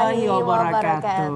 warahmatullahi wabarakatuh.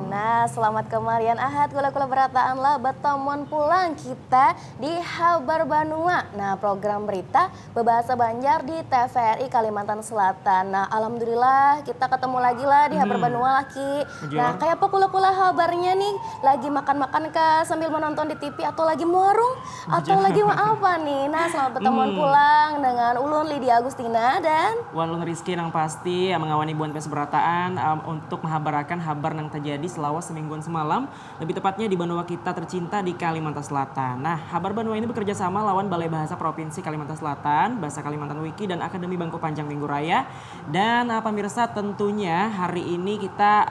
Nah, selamat kemarian Ahad kula berataan lah bertemuan pulang kita di Habar Banua. Nah, program berita berbahasa Banjar di TVRI Kalimantan Selatan. Nah, alhamdulillah kita ketemu lagi lah di Habar Banua laki. Nah, kayak apa kula habarnya nih? Lagi makan-makan kah sambil menonton di TV atau lagi muarung atau lagi mau apa nih? Nah, selamat bertemuan pulang dengan Ulun Lydia Agustina dan Walun Rizky yang pasti mengawani buan pes berataan untuk menghabarakan habar yang terjadi selawas semingguan semalam, lebih tepatnya di Banua kita tercinta di Kalimantan Selatan. Nah, Habar Banua ini bekerja sama lawan Balai Bahasa Provinsi Kalimantan Selatan, Bahasa Kalimantan Wiki dan Akademi Bangku Panjang Minggu Raya. Dan pemirsa, tentunya hari ini kita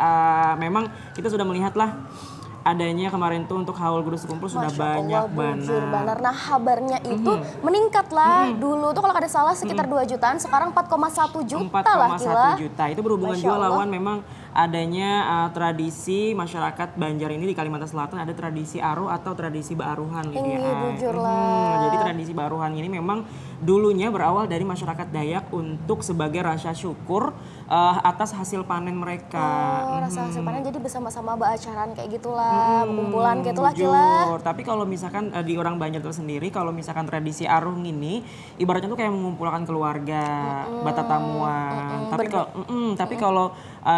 memang kita sudah melihatlah adanya kemarin tuh untuk haul guru sekumpul sudah banyak banget. Nah, kabarnya itu meningkat lah. Dulu tuh kalau ada salah sekitar 2 jutaan, sekarang 4,1 juta lah. 4,1 juta. Itu berhubungan juga lawan memang adanya tradisi masyarakat Banjar ini di Kalimantan Selatan, ada tradisi aruh atau tradisi baaruhan. Jujur lah. Jadi tradisi baaruhan ini memang dulunya berawal dari masyarakat Dayak untuk sebagai rasa syukur atas hasil panen mereka. Rasa hasil panen jadi bersama-sama baacaran kayak gitulah, kumpulan kayak itulah kila. Tapi kalau misalkan di orang Banjar itu sendiri, kalau misalkan tradisi aruh ini ibaratnya tuh kayak mengumpulkan keluarga, batatamuan. Tapi kalau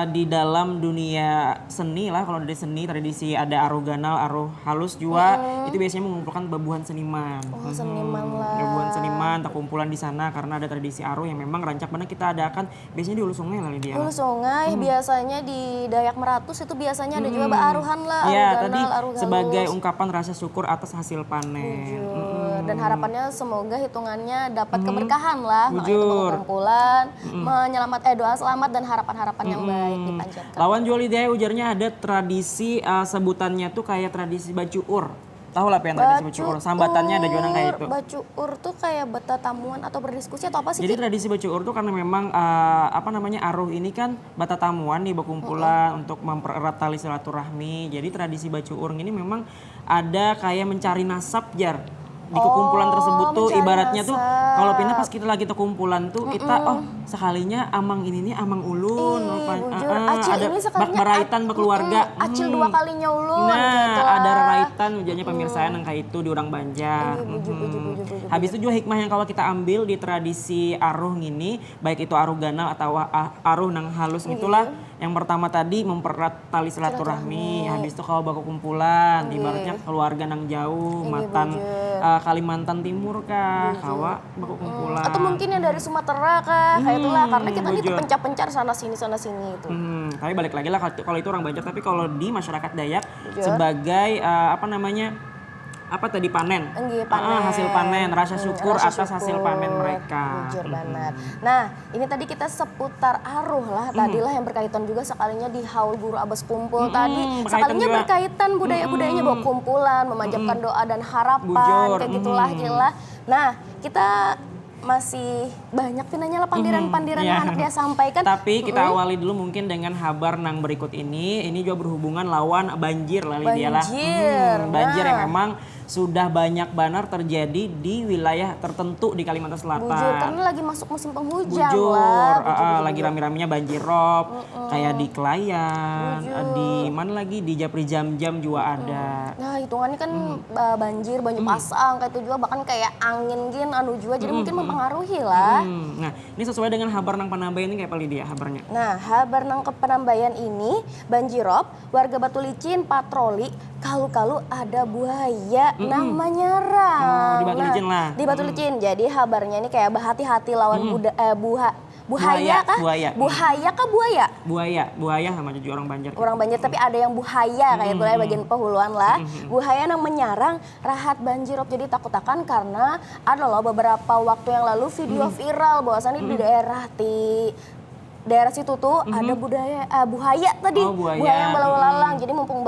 di dalam dunia seni lah, kalau dari seni tradisi ada aruh ganal, aruh halus juga itu biasanya mengumpulkan babuhan seniman. Seniman lah. Babuhan seniman terkumpulan di sana karena ada tradisi aruh yang memang rancak banget kita adakan biasanya di Hulu Sungai lah dia. Hulu Sungai biasanya di Dayak Meratus itu biasanya ada juga baaruhan lah, ya, aruh tadi ganal, aruh halus. Sebagai ungkapan rasa syukur atas hasil panen. Dan harapannya semoga hitungannya dapat keberkahan lah. Makanya itu kumpulan, doa selamat dan harapan-harapan yang baik dipanjatkan. Lawan Juali Daya ujarnya ada tradisi sebutannya tuh kayak tradisi bacuur. Tahu lah pengen tradisi bacuur. Sambatannya ada juga kayak itu. Bacuur tuh kayak bertatamuan atau berdiskusi atau apa sih? Jadi tradisi bacuur tuh karena memang aruh ini kan batatamuan nih berkumpulan untuk mempererat tali silaturahmi. Jadi tradisi bacuur ini memang ada kayak mencari nasab jar. Di kekumpulan tersebut tuh ibaratnya tuh kalau pindah pas kita lagi kumpulan tuh kita sekalinya amang ini nih amang ulun ada bak baraitan berkeluarga acil 2 kalinya ulun gitu ada raraitan ujarnya pemirsaan yang kayak itu di orang Banjar. Habis itu juga hikmah yang kalau kita ambil di tradisi aruh ini baik itu aruh ganal atau aruh nang halus itulah yang pertama tadi mempererat tali silaturahmi. Habis itu kalau baku kumpulan ibaratnya keluarga nang jauh matan Kalimantan Timur kah, kawa baku kumpulan. Atau mungkin yang dari Sumatera kah, kayak itulah. Karena kita ini pencar-pencar sana sini itu. Tapi balik lagi lah kalau itu orang Banjar. Tapi kalau di masyarakat Dayak sebagai panen. Hasil panen, rasa syukur atas hasil panen mereka. Jujur banget. Nah, ini tadi kita seputar aruh lah, tadilah yang berkaitan juga sekalinya di haul guru abas kumpul tadi. Sekalinya berkaitan budaya-budayanya bawa kumpulan, memanjatkan doa dan harapan, kayak gitulah gila. Nah, kita masih banyak pinanya lah pandiran-pandiran yang anak dia sampaikan. Tapi kita awali dulu mungkin dengan habar nang berikut ini. Ini juga berhubungan lawan banjir lah Lydia lah. Banjir yang memang sudah banyak banar terjadi di wilayah tertentu di Kalimantan Selatan. Karena lagi masuk musim penghujan lah. Lagi rame-ramenya banjir rob, kayak di Kelayan, di mana lagi di Japri Jam-Jam juga ada. Nah, hitungannya kan banjir, banyu pasang, kayak itu juga bahkan kayak angin gin juga jadi mungkin mempengaruhi lah. Nah, ini sesuai dengan habar nang Panambayan ini kayak apa Lydia habarnya? Nah, habar nang Panambayan ini banjirop, warga Batu Licin patroli, kalu-kalu ada buaya namanya Rang. Di Batu Licin lah. Di Batu Licin. Jadi habarnya ini kayak berhati-hati lawan buaya kah? Buaya kah buaya? Buaya sama juga orang Banjar. Orang Banjar tapi ada yang buaya kayak itu lah bagian pehuluan lah. Buaya yang menyarang rahat banjirop jadi takut-takan karena ada loh beberapa waktu yang lalu video viral bahwasannya di daerah situ tuh ada buaya tadi, buaya yang berlalu lalang. Jadi mumpung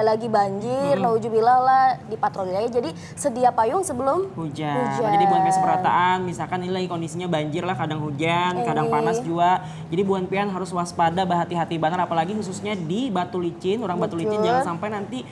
lagi banjir, naujubillah lah dipatroli aja. Jadi sedia payung sebelum hujan. Jadi buat perataan, misalkan ini lagi kondisinya banjir lah, kadang hujan, kadang panas juga. Jadi buan pian harus waspada, berhati-hati banget, apalagi khususnya di Batu Licin, orang Batu Licin jangan sampai nanti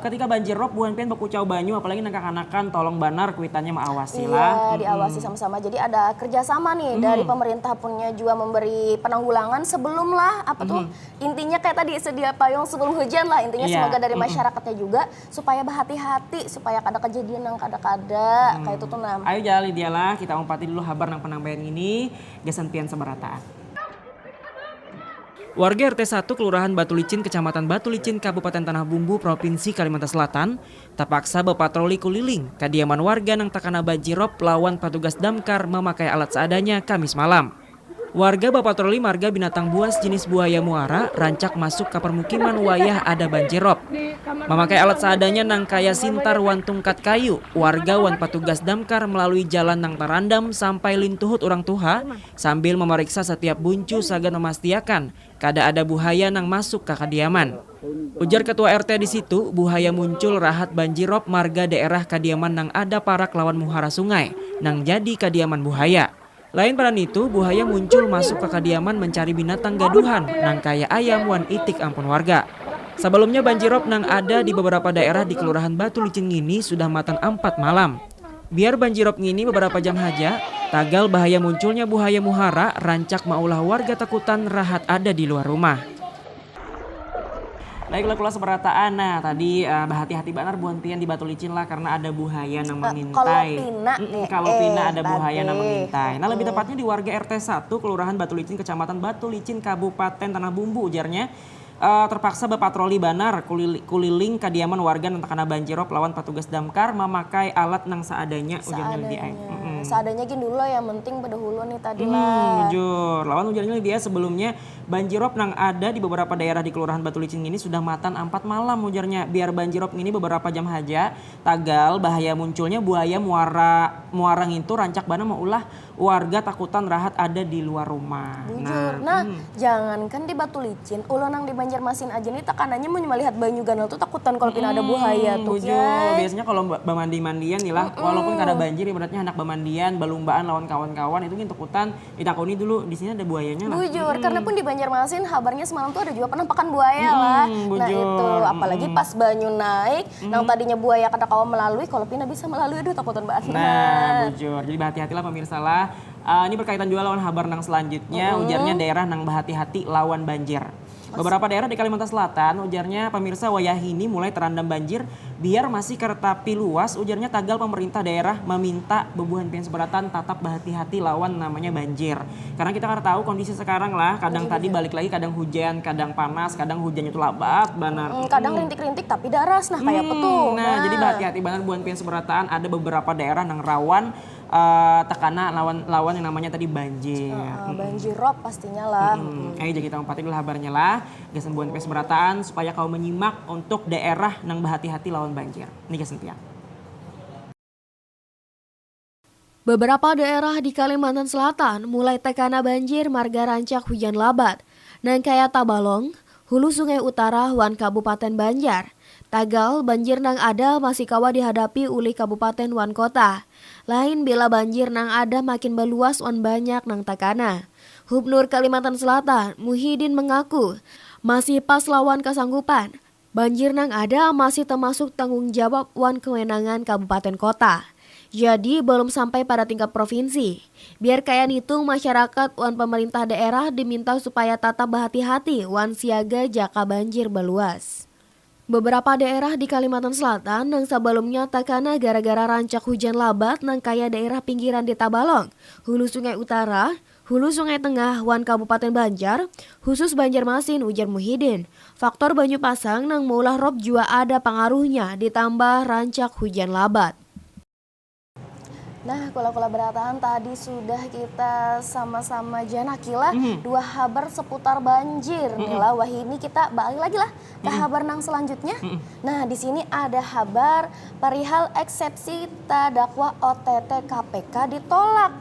ketika banjir rob buhan pian baku cau banyu apalagi nang kanakan tolong banar kuitannya maawasi lah. Iya, diawasi sama-sama. Jadi ada kerjasama nih dari pemerintah punya juga memberi penanggulangan sebelum lah apa tuh intinya kayak tadi sedia payung sebelum hujan lah intinya semoga dari masyarakatnya juga supaya berhati-hati supaya kada kejadian yang kada-kada kayak itu tuh Nam. Ayo jali dia lah kita umpati dulu habar nang penambahan ini gasan pian seberataan. Warga RT 1 Kelurahan Batu Licin, Kecamatan Batu Licin, Kabupaten Tanah Bumbu, Provinsi Kalimantan Selatan, terpaksa berpatroli keliling kediaman warga nang takana banjir rob lawan petugas damkar memakai alat seadanya Kamis malam. Warga berpatroli marga binatang buas jenis buaya muara rancak masuk ke permukiman wayah ada banjir rob. Memakai alat seadanya nang kaya sintar wan tungkat kayu, warga wan petugas damkar melalui jalan nang terandam sampai lintuhut orang tuha sambil memeriksa setiap buncu sagan memastikan kada ada buaya nang masuk ke kediaman. Ujar ketua RT di situ, buaya muncul rahat banjir rob marga daerah kediaman nang ada parak lawan muhara sungai nang jadi kediaman buaya. Lain pada itu, buaya muncul masuk ke kediaman mencari binatang gaduhan nang kaya ayam wan itik ampun warga. Sebelumnya banjir rob nang ada di beberapa daerah di Kelurahan Batu Licin ini sudah matan 4 malam. Biar banjir rob ini beberapa jam saja, tagal bahaya munculnya buaya muhara rancak maulah warga takutan rahat ada di luar rumah. Baiklah kula seberataan, nah tadi hati-hati banar buan pian di Batu Licin lah karena ada buaya nang mengintai. Kalau pina ada buaya nang mengintai. Nah lebih tepatnya di warga RT 1 Kelurahan Batu Licin, Kecamatan Batu Licin, Kabupaten Tanah Bumbu ujarnya. Terpaksa berpatroli banar kuliling kediaman warga nang takana banjir rob lawan petugas damkar memakai alat nang seadanya ujarnya dia. Seadanya gini dulu yang penting berdahulu nih tadi lah. Jujur, lawan ujarnya dia sebelumnya banjir rob nang ada di beberapa daerah di Kelurahan Batu Licin ini sudah matan 4 malam ujarnya. Biar banjir rob ini beberapa jam saja tagal bahaya munculnya buaya muara ngintu rancak bana maulah warga takutan rahat ada di luar rumah. Bujur. Nah, jangankan di Batu Licin, ulo nang di Banjarmasin aja nih tekanannya mau melihat banyu ganal tuh takutan kalau pina ada buaya tuh. Bujur. Biasanya kalau bamandi-mandian nih lah, walaupun kada banjir ibaratnya anak bamandian, balumbaan lawan kawan-kawan itu kan takutan ditakuni dulu di sini ada buayanya lah. Bujur, karena pun di Banjarmasin kabarnya semalam tuh ada juga penampakan buaya lah. Nah itu, apalagi pas banyu naik, nang tadinya buaya kada kawa melalui, kalau pina bisa melalui, aduh takutan banget. Nah, bujur. Jadi berhati-hatilah pemirsa lah. Ini berkaitan juga lawan habar nang selanjutnya, ujarnya daerah nang berhati-hati lawan banjir. Beberapa daerah di Kalimantan Selatan, ujarnya pemirsa wayah ini mulai terendam banjir, biar masih keretapi luas, ujarnya tagal pemerintah daerah meminta bebuhan pian seberatan tatap berhati-hati lawan namanya banjir. Karena kita kan tahu kondisi sekarang lah, kadang tadi balik lagi kadang hujan, kadang panas, kadang hujannya itu lebat, banar. Kadang rintik-rintik tapi daras, nah kayak apa tuh? Nah, jadi berhati-hati banar buhan pian seberatan, ada beberapa daerah nang rawan tekana lawan yang namanya tadi banjir. Banjir rob pastinya lah. Ayo jadi kita umpatin dulu kabarnya lah. Gasan buan pes berataan supaya kau menyimak untuk daerah nang berhati-hati lawan banjir. Ini gasan tiang. Beberapa daerah di Kalimantan Selatan mulai tekana banjir marga rancak hujan lebat. Nang kaya Tabalong, Hulu Sungai Utara wan Kabupaten Banjar. Tagal banjir nang ada masih kawa dihadapi oleh Kabupaten wan kota. Lain bila banjir nang ada makin meluas wan banyak nang takana. Gubernur Kalimantan Selatan Muhyiddin mengaku masih pas lawan kesanggupan. Banjir nang ada masih termasuk tanggung jawab wan kewenangan kabupaten kota. Jadi belum sampai pada tingkat provinsi. Biar kaya nitung masyarakat wan pemerintah daerah diminta supaya tetap berhati-hati wan siaga jaka banjir beluas. Beberapa daerah di Kalimantan Selatan yang sebelumnya takana gara-gara rancak hujan lebat nang kaya daerah pinggiran di Tabalong, Hulu Sungai Utara, Hulu Sungai Tengah wan Kabupaten Banjar, khusus Banjarmasin ujar Muhyiddin. Faktor banyu pasang nang maulah rob juga ada pengaruhnya ditambah rancak hujan lebat. Nah, kula-kula berataan tadi sudah kita sama-sama janakilah dua kabar seputar banjir. Nih wah ini kita balik lagi lah ke kabar nang selanjutnya. Nah, di sini ada kabar perihal eksepsi terdakwa OTT KPK ditolak.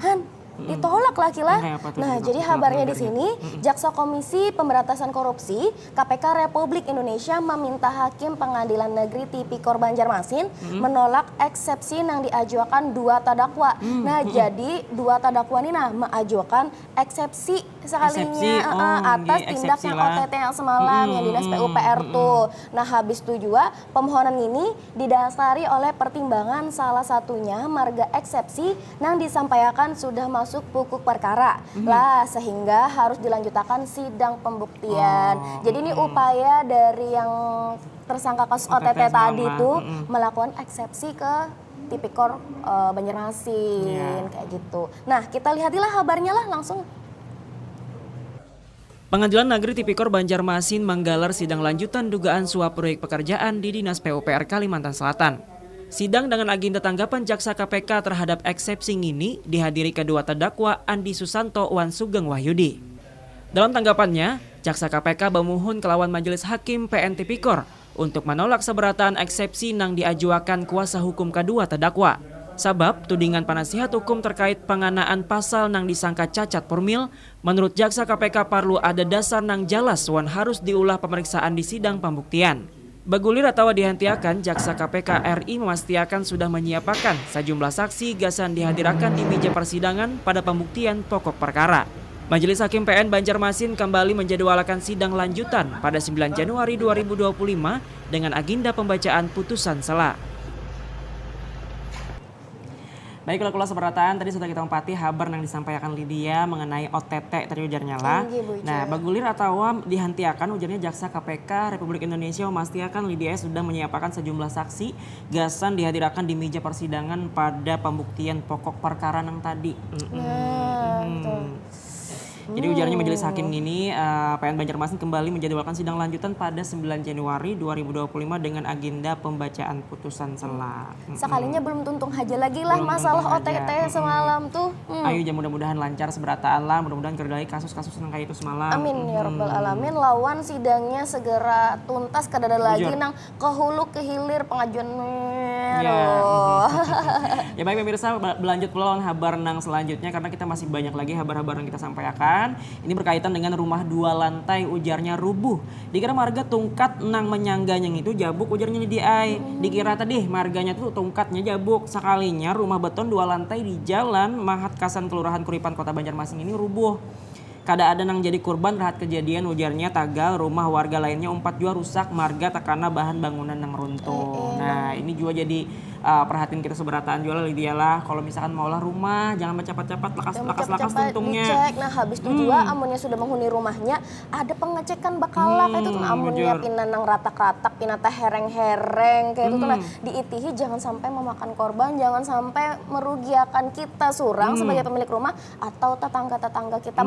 Han, ditolak lagi lah. Nah, jadi kabarnya di sini Jaksa Komisi Pemberantasan Korupsi KPK Republik Indonesia meminta Hakim Pengadilan Negeri Tipikor Banjarmasin menolak eksepsi yang diajukan dua terdakwa. Nah, jadi dua terdakwa ini mengajukan eksepsi sekalinya atas nggih, tindak eksepsi yang lah. OTT yang semalam yang dinas PUPR tuh. Nah habis itu juga pemohonan ini didasari oleh pertimbangan salah satunya marga eksepsi yang disampaikan sudah masuk pokok perkara lah sehingga harus dilanjutkan sidang pembuktian. Jadi ini upaya dari yang tersangka kasus OTT tadi semalam. tuh melakukan eksepsi ke Tipikor Banjarmasin kayak gitu. Nah kita lihatilah kabarnya lah langsung. Pengadilan Negeri Tipikor Banjarmasin menggelar sidang lanjutan dugaan suap proyek pekerjaan di Dinas PUPR Kalimantan Selatan. Sidang dengan agenda tanggapan jaksa KPK terhadap eksepsi ini dihadiri kedua terdakwa Andi Susanto Wan Sugeng Wahyudi. Dalam tanggapannya, jaksa KPK memohon ke lawan Majelis Hakim PN Tipikor untuk menolak seberatan eksepsi yang diajukan kuasa hukum kedua terdakwa. Sabab tudingan penasihat hukum terkait penganaan pasal nang disangka cacat formil, menurut jaksa KPK perlu ada dasar nang jelas wan harus diulah pemeriksaan di sidang pembuktian. Bagulir atau dihentiakan, jaksa KPK RI memastikan sudah menyiapkan sejumlah saksi gasan dihadirkan di meja persidangan pada pembuktian pokok perkara. Majelis Hakim PN Banjarmasin kembali menjadwalkan sidang lanjutan pada 9 Januari 2025 dengan agenda pembacaan putusan sela. Baiklah kelas perataan tadi sudah kita empati kabar yang disampaikan Lydia mengenai OTT tadi ujarnya lah. Nah, bagulir atau dihentiakan ujarnya jaksa KPK Republik Indonesia memastikan Lydia sudah menyiapkan sejumlah saksi gasan dihadirkan di meja persidangan pada pembuktian pokok perkara yang tadi. Jadi ujarnya Majelis Hakim ini PN Banjarmasin kembali menjadwalkan sidang lanjutan pada 9 Januari 2025 dengan agenda pembacaan putusan sela. Sekalinya belum tuntung aja lagi lah masalah OTT semalam tuh. Ayo ya mudah-mudahan lancar seberataan lah, mudah-mudahan kendali kasus-kasus yang kayak itu semalam. Amin ya rabbal alamin. Lawan sidangnya segera tuntas kadada lagi nang ke hulu ke hilir pengajuan. Ya baik pemirsa, berlanjut pula kabar nang selanjutnya karena kita masih banyak lagi kabar-kabar yang kita sampaikan. Ini berkaitan dengan rumah 2 lantai ujarnya rubuh. Dikira marga tungkat nang menyangganya itu jabuk ujarnya di ai. Dikira tadi marganya tuh tungkatnya jabuk. Sekalinya rumah beton 2 lantai di Jalan Mahat Kasan Kelurahan Kuripan Kota Banjarmasin ini rubuh. Kada ada nang jadi korban rahat kejadian ujarnya tagal rumah warga lainnya 4 juga rusak marga takana bahan bangunan nang runtuh. Nah ini juga jadi perhatian kita seberataan jual Lydia lah. Kalau misalkan maulah rumah jangan cepat-cepat lakas tuntungnya. Dicek. Nah habis itu juga amunnya sudah menghuni rumahnya ada pengecekan bakalak itu tuh amunnya pina nang ratak-ratak pina teh hereng-hereng kayak itu tuh nah diitihi jangan sampai memakan korban, jangan sampai merugiakan kita surang sebagai pemilik rumah atau tetangga-tetangga kita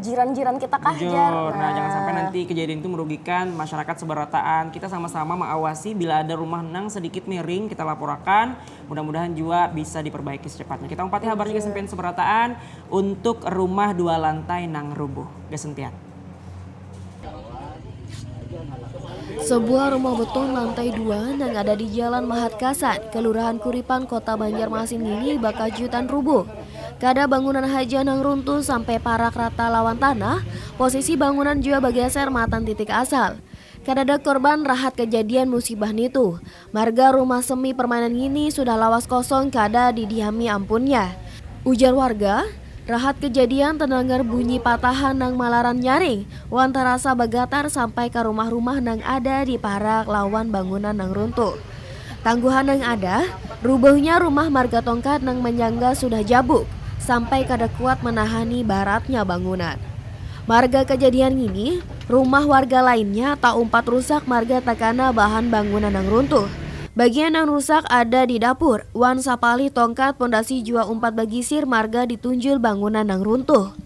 jiran-jiran kita kahjar. Nah jangan sampai nanti kejadian itu merugikan masyarakat seberataan. Kita sama-sama mengawasi bila ada rumah nang sedikit miring kita laporkan, mudah-mudahan juga bisa diperbaiki secepatnya. Kita umpati kabarnya kesempian seberataan untuk rumah 2 lantai nang rubuh. Gesentian. Sebuah rumah beton lantai 2 yang ada di Jalan Mahat Kasan, Kelurahan Kuripan, Kota Banjarmasin ini bakajutan rubuh. Kada bangunan haja nang runtuh sampai parak rata lawan tanah, posisi bangunan juga bergeser matan titik asal. Kadada korban rahat kejadian musibah itu. Marga rumah semi permainan ini sudah lawas kosong kada didiami ampunnya. Ujar warga, rahat kejadian terdengar bunyi patahan nang malaran nyaring. Wan terasa bagatar sampai ke rumah-rumah nang ada di parak lawan bangunan nang runtuh. Tangguhan yang ada, rubuhnya rumah marga tongkat nang menyangga sudah jabuk. Sampai kada kuat menahani baratnya bangunan. Marga kejadian ini, rumah warga lainnya tak umpat rusak marga takana bahan bangunan yang runtuh. Bagian yang rusak ada di dapur, wan sapali tongkat pondasi jua umpat bagisir marga ditunjul bangunan yang runtuh.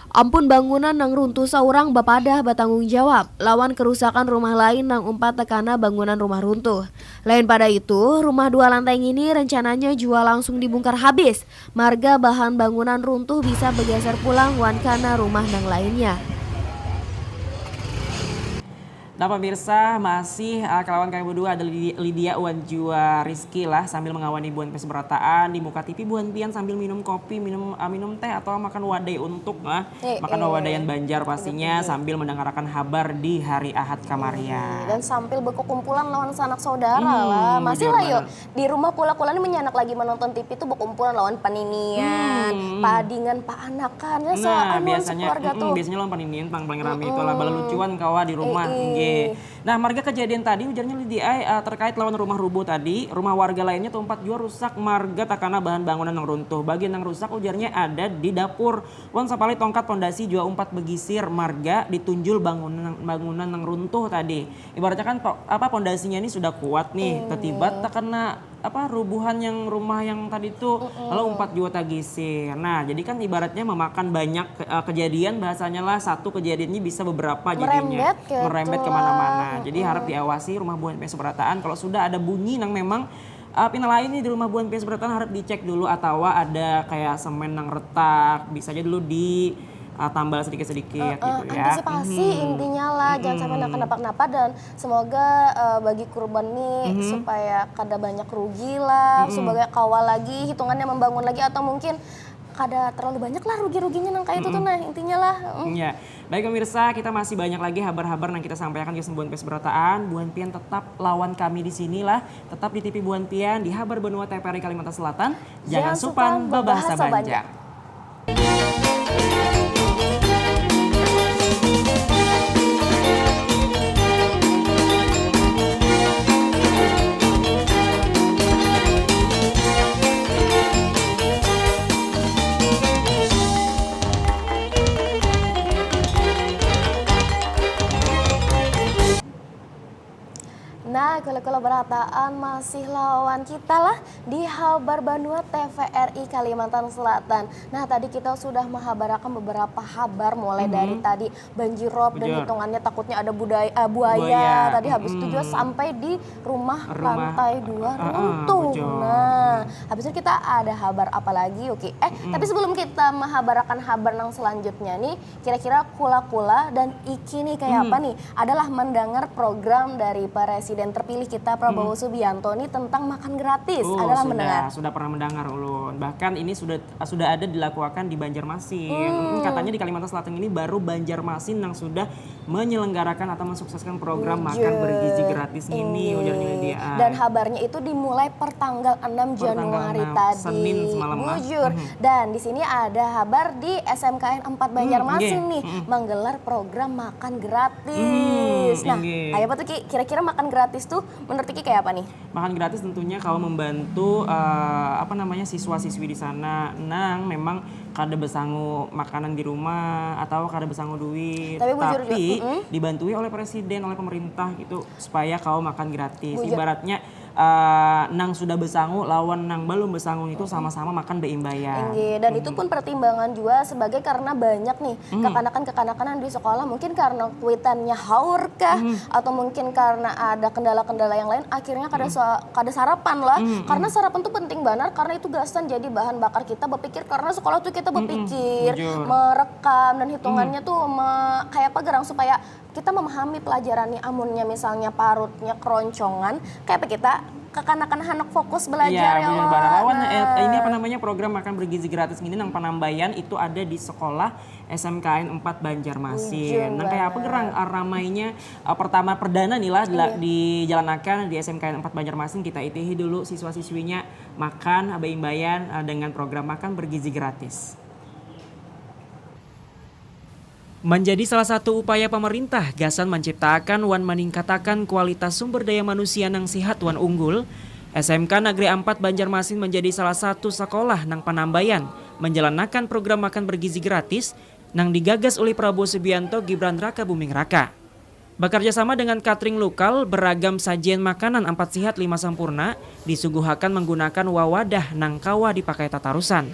Ampun bangunan nang runtuh saurang bapadah batanggung jawab lawan kerusakan rumah lain nang umpat tekana bangunan rumah runtuh. Lain pada itu, rumah 2 lantai ini rencananya jual langsung dibongkar habis. Marga bahan bangunan runtuh bisa bergeser pulang wan kana rumah nang lainnya. Nah pemirsa masih kelawan kami berdua ada Lydia Wanjua Rizky lah sambil mengawani Buan Pes Berataan di muka TV Buan Pian sambil minum kopi, minum teh atau makan wadai untuk makan wadayan Banjar pastinya sambil mendengarkan kabar di hari Ahad Kamarian. Dan sambil berkumpulan lawan sanak saudara lah. Masih lah yuk di rumah pula-pula ini menyanak lagi menonton TV itu berkumpulan lawan paninian, padingan, paanakan ya biasanya lawan paninian paling rame itu lah bala lucuan kawa di rumah. Nah, marga kejadian tadi ujarnya Lydia terkait lawan rumah rubuh tadi, rumah warga lainnya tempat jua rusak marga takana bahan bangunan yang runtuh. Bagian yang rusak ujarnya ada di dapur. Wan sapali tongkat pondasi jua umpat begisir marga ditunjul bangunan yang runtuh tadi. Ibaratnya kan pondasinya ini sudah kuat nih, tiba-tiba takana rubuhan yang rumah yang tadi itu lalu umpat jua tagisir. Nah, jadi kan ibaratnya memakan banyak kejadian bahasanya lah satu kejadian ini bisa beberapa jadinya merembet kemana-mana. Jadi harap diawasi rumah Buan Pes Berataan kalau sudah ada bunyi yang memang pina lain nih di rumah Buan Pes Berataan harap dicek dulu atau ada kayak semen yang retak bisa aja dulu di tambal sedikit-sedikit gitu ya. Antisipasi intinya lah, jangan sampai kenapa-napa dan semoga bagi korban nih supaya kada banyak rugi lah, sebagai kawal lagi hitungannya membangun lagi atau mungkin kada terlalu banyak lah rugi-ruginya nang kayak itu tuh nah intinya lah. Ya. Baik pemirsa, kita masih banyak lagi kabar-kabar yang kita sampaikan ke Buan Pes Berataan. Buan Pian tetap lawan kami di sinilah, tetap di TV Buan Pian di Habar Benua TVRI Kalimantan Selatan. Jangan supan babahasa Banjar. Nah, Kula Berataan masih lawan kita lah di Habar Benua TVRI Kalimantan Selatan. Nah, tadi kita sudah menghabarakan beberapa kabar mulai dari tadi banjirop dan hitungannya takutnya ada buaya. Tadi habis itu juga sampai di rumah lantai 2 runtuh. Nah, habis itu kita ada kabar apa lagi? Oke. Tapi sebelum kita menghabarakan kabar yang selanjutnya nih, kira-kira Kula dan Iki nih kayak apa nih? Adalah mendengar program dari Presiden terpilih kita Prabowo Subianto ini tentang makan gratis mendengar. Sudah pernah mendengar ulun. Bahkan ini sudah ada dilakukan di Banjarmasin. Katanya di Kalimantan Selatan ini baru Banjarmasin yang sudah menyelenggarakan atau mensukseskan program makan bergizi gratis ini ujarnya dia. Dan kabarnya itu dimulai pertanggal 6 Januari tadi. Senin semalam. Dan di sini ada kabar di SMKN 4 Banjarmasin nih menggelar program makan gratis. Nah, kayak apa tuh Ki? Kira-kira makan gratis tuh menurut Ki kayak apa nih? Makan gratis tentunya kalau membantu siswa-siswi di sana nang memang kada besangu makanan di rumah atau kada besangu duit. Tapi dibantui oleh presiden, oleh pemerintah gitu supaya kau makan gratis. Ibaratnya nang sudah besangu lawan nang belum besangu itu sama-sama makan beimbayan. Dan itu pun pertimbangan juga sebagai karena banyak nih kekanakan-kekanakan di sekolah mungkin karena kuitannya haur kah atau mungkin karena ada kendala-kendala yang lain akhirnya kada sarapan lah. Karena sarapan tuh penting banget karena itu gasan jadi bahan bakar kita berpikir karena sekolah tuh kita berpikir, merekam dan hitungannya tuh kayak apa gerang supaya kita memahami pelajarannya amunnya misalnya parutnya keroncongan kayak apa kita kekanakan anak fokus belajar ya Allah. Ini program makan bergizi gratis ini nang Panambayan itu ada di sekolah SMKN 4 Banjarmasin. Nang kayak apa gerang ramainya pertama perdana nih lah dijalankan di SMKN 4 Banjarmasin kita itihi dulu siswa-siswinya makan beimbayan dengan program makan bergizi gratis. Menjadi salah satu upaya pemerintah gasan menciptakan wan meningkatkan kualitas sumber daya manusia nang sihat wan unggul, SMK Negeri 4 Banjarmasin menjadi salah satu sekolah nang Panambayan menjalankan program makan bergizi gratis nang digagas oleh Prabowo Subianto Gibran Raka Buming Raka. Bekerja sama dengan catering lokal, beragam sajian makanan 4 sehat 5 sempurna disuguhakan menggunakan wawadah nang kawa dipakai tatarusan.